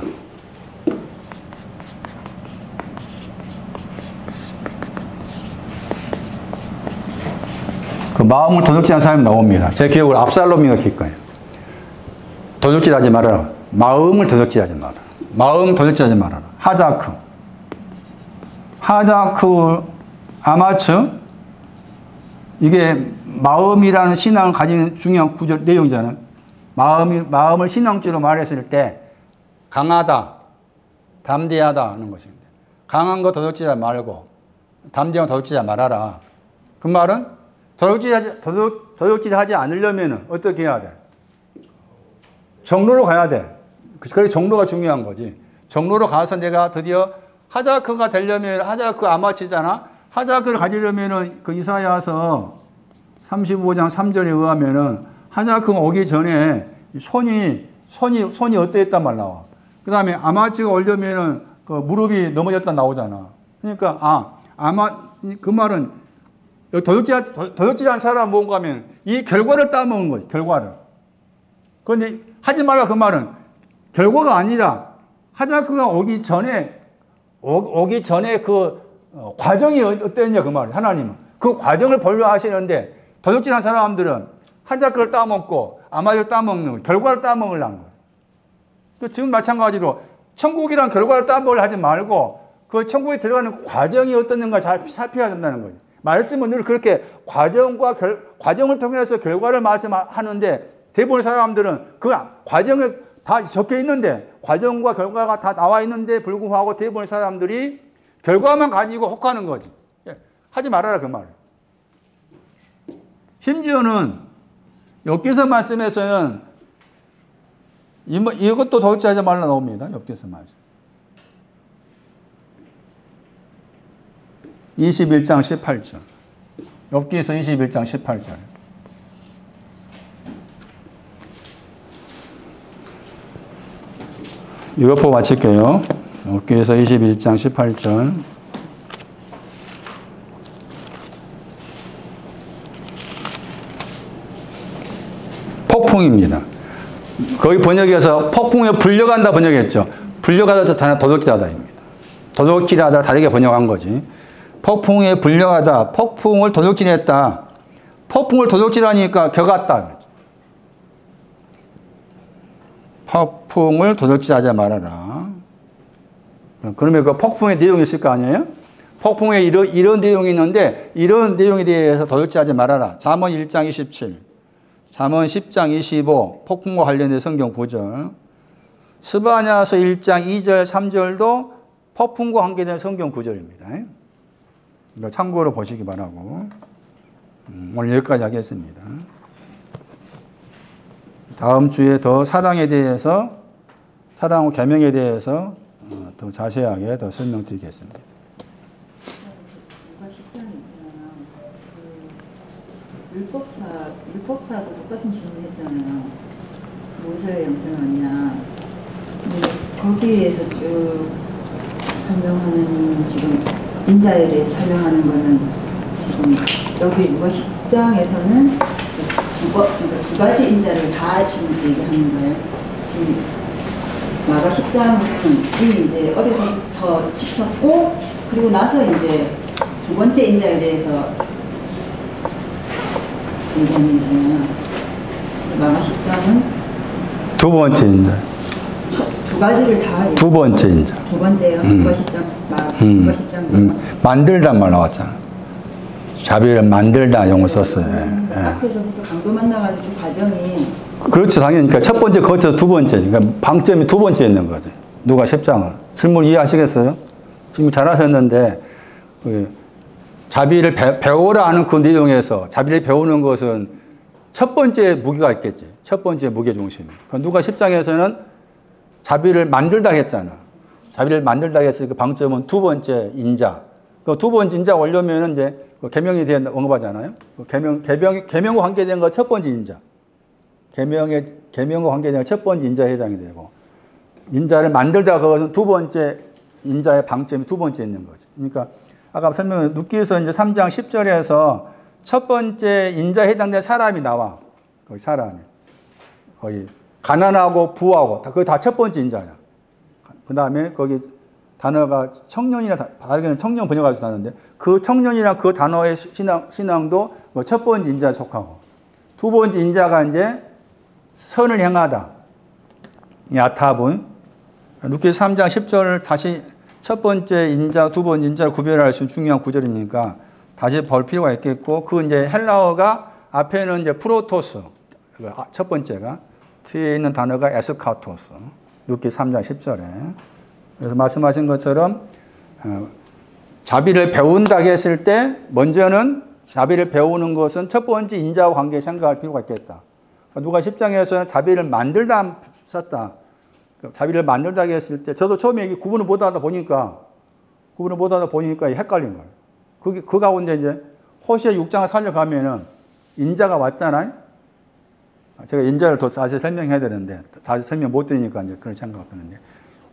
Speaker 1: 그 마음을 도적질한 사람이 나옵니다. 제 기억으로 압살롬이 넣힐 거예요. 도적질하지 말아라. 마음을 도적질하지 마라. 마음 도적질하지 말아라. 하자크 아마츠. 이게 마음이라는 신앙을 가진 중요한 구절 내용이잖아요. 마음을 신앙주로 말했을 때 강하다, 담대하다 하는 것입니다. 강한 거 도둑질하지 말고 담대한 거 도둑질하지 말아라. 그 말은 도둑질하지 않으려면 어떻게 해야 돼? 정로로 가야 돼. 그래서 정로가 중요한 거지. 정로로 가서 내가 드디어 하자크가 되려면, 하자크 아마치잖아. 하자크를 가지려면은 그 이사야서 35장 3절에 의하면은 하자크가 오기 전에 손이 어땠단 말 나와. 그 다음에 아마치가 오려면은 그 무릎이 넘어졌다 나오잖아. 그러니까, 그 말은 도둑질한 사람 뭔가 하면 이 결과를 따먹은 거지, 결과를. 그런데 하지 말라 그 말은 결과가 아니라 하자크가 오기 전에 그 과정이 어땠냐 그 말이에요. 하나님은. 그 과정을 본료하시는데 도둑질한 사람들은 하자크를 따먹고 아마를 따먹는 거예요. 결과를 따먹으려는 거예요. 또 지금 마찬가지로 천국이란 결과를 따먹으려 하지 말고 그 천국에 들어가는 과정이 어떻는가 잘 살펴야 된다는 거예요. 말씀은 늘 그렇게 과정을 통해서 결과를 말씀하는데 대부분 사람들은 그 과정에 다 적혀 있는데 과정과 결과가 다 나와 있는데 불구하고 대부분 사람들이 결과만 가지고 혹하는 거지. 하지 말아라 그 말이에요. 심지어는 욥기서 말씀에서는 이것도 도둑질하지 말라 나옵니다. 욥기서 말씀. 21장 18절. 욥기서 21장 18절. 이것 보고 마칠게요. 욥기서 21장 18절. 폭풍입니다. 거기 번역에서 폭풍에 불려간다 번역했죠. 불려가다 도둑질하다입니다. 도둑질하다 다르게 번역한 거지. 폭풍에 불려가다, 폭풍을 도둑질했다. 폭풍을 도둑질하니까 겨갔다. 폭풍을 도둑질하지 말아라. 그러면 그 폭풍의 내용이 있을 거 아니에요? 폭풍에 이런 내용이 있는데 이런 내용에 대해서 도둑질하지 말아라. 잠언 1장 27, 잠언 10장 25, 폭풍과 관련된 성경 구절. 스바냐서 1장 2절 3절도 폭풍과 관계된 성경 구절입니다. 이거 참고로 보시기 바라고. 오늘 여기까지 하겠습니다. 다음 주에 더 사랑에 대해서, 사랑과 계명에 대해서 더 자세하게 더 설명드리겠습니다.
Speaker 2: 율법사도 똑같은 질문 했잖아요. 뭐서의 영생을 왔냐. 거기에서 쭉 설명하는 지금 인자에 대해서 설명하는 거는 지금 여기 누가 10장에서는 그러니까 두 가지 인자를 다 지금 얘기하는 거예요. 마가 10장은 이 이제 어려서부터 지켰고 그리고 나서 이제 두 번째 인자에 대해서 얘기하는 거예요. 마가 10장은
Speaker 1: 두 번째 인자.
Speaker 2: 두 두 가지를 다
Speaker 1: 두 번째 인자.
Speaker 2: 두 번째요. 국어 10장 국어 10장
Speaker 1: 만들단 말 나왔잖아. 자비를 만들다 용어 썼어요. 예.
Speaker 2: 앞에서부터 강도 만나가지고 과정이
Speaker 1: 그렇죠. 당연히. 그러니까 첫 번째 거쳐서 두 번째. 그러니까 방점이 두 번째 있는 거지. 누가 10장을. 질문 이해하시겠어요? 지금 잘하셨는데, 자비를 배우라 하는 그 내용에서 자비를 배우는 것은 첫 번째 무게가 있겠지. 첫 번째 무게 중심. 그러니까 누가 10장에서는 자비를 만들다 했잖아. 자비를 만들다 했을 그 방점은 두 번째 인자. 그 두 번째 인자 오려면은 이제 계명에 대해 언급하잖아요. 계명과 관계된 거 첫 번째 인자. 계명과 관계된 첫 번째 인자에 해당이 되고, 인자를 만들다 그것은 두 번째 인자의 방점이 두 번째 있는 거죠. 그러니까 아까 설명한 눕기서 이제 3장 10절에서 첫 번째 인자에 해당된 사람이 나와. 거기 사람이. 거기 가난하고 부하고 그거 다 첫 번째 인자야. 그 다음에 거기 단어가 청년이나 다르게는 청년 번역가지고 나는데 그 청년이나 그 단어의 신앙도 첫 번째 인자에 속하고 두 번째 인자가 이제 선을 행하다. 야타분. 룻기서 3장 10절을 다시 첫 번째 인자, 두 번째 인자를 구별할 수 있는 중요한 구절이니까 다시 볼 필요가 있겠고, 그 이제 헬라어가 앞에는 이제 프로토스, 첫 번째가, 뒤에 있는 단어가 에스카토스. 룻기서 3장 10절에. 그래서 말씀하신 것처럼, 자비를 배운다 했을 때, 먼저는 자비를 배우는 것은 첫 번째 인자와 관계에 생각할 필요가 있겠다. 누가 10장에서는 자비를 만들다 썼다. 자비를 만들다 했을 때, 저도 처음에 이 구분을 못하다 보니까 헷갈린 거예요. 그 가운데 이제 호시아 6장을 살려가면은 인자가 왔잖아요. 제가 인자를 더 자세히 설명해야 되는데, 다시 설명 못 드리니까 이제 그런 생각이 드는데,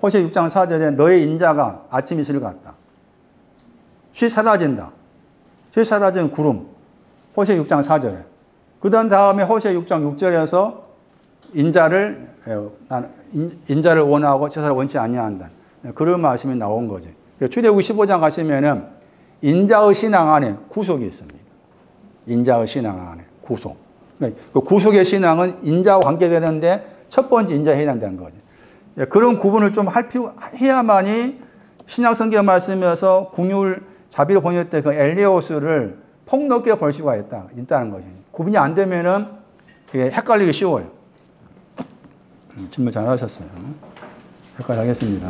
Speaker 1: 호시아 6장 4절에 너의 인자가 아침 이슬 같다. 쉬 사라진다. 쉬 사라진 구름. 호시아 6장 4절에. 그 다음에 호시아 6장 6절에서 인자를 원하고 제사를 원치 아니한다. 그런 말씀이 나온 거죠. 출애굽기 15장 가시면은 인자의 신앙 안에 구속이 있습니다. 인자의 신앙 안에 구속. 그 구속의 신앙은 인자와 관계되는데 첫 번째 인자에 해당되는 거죠. 그런 구분을 좀 해야만이 신약 성경 말씀에서 궁율 자비로 번역할 때 그 엘리오스를 폭넓게 볼 수가 있다는 거죠. 구분이 안 되면은 그게 헷갈리기 쉬워요. 질문 잘 하셨어요. 여기까지 하겠습니다.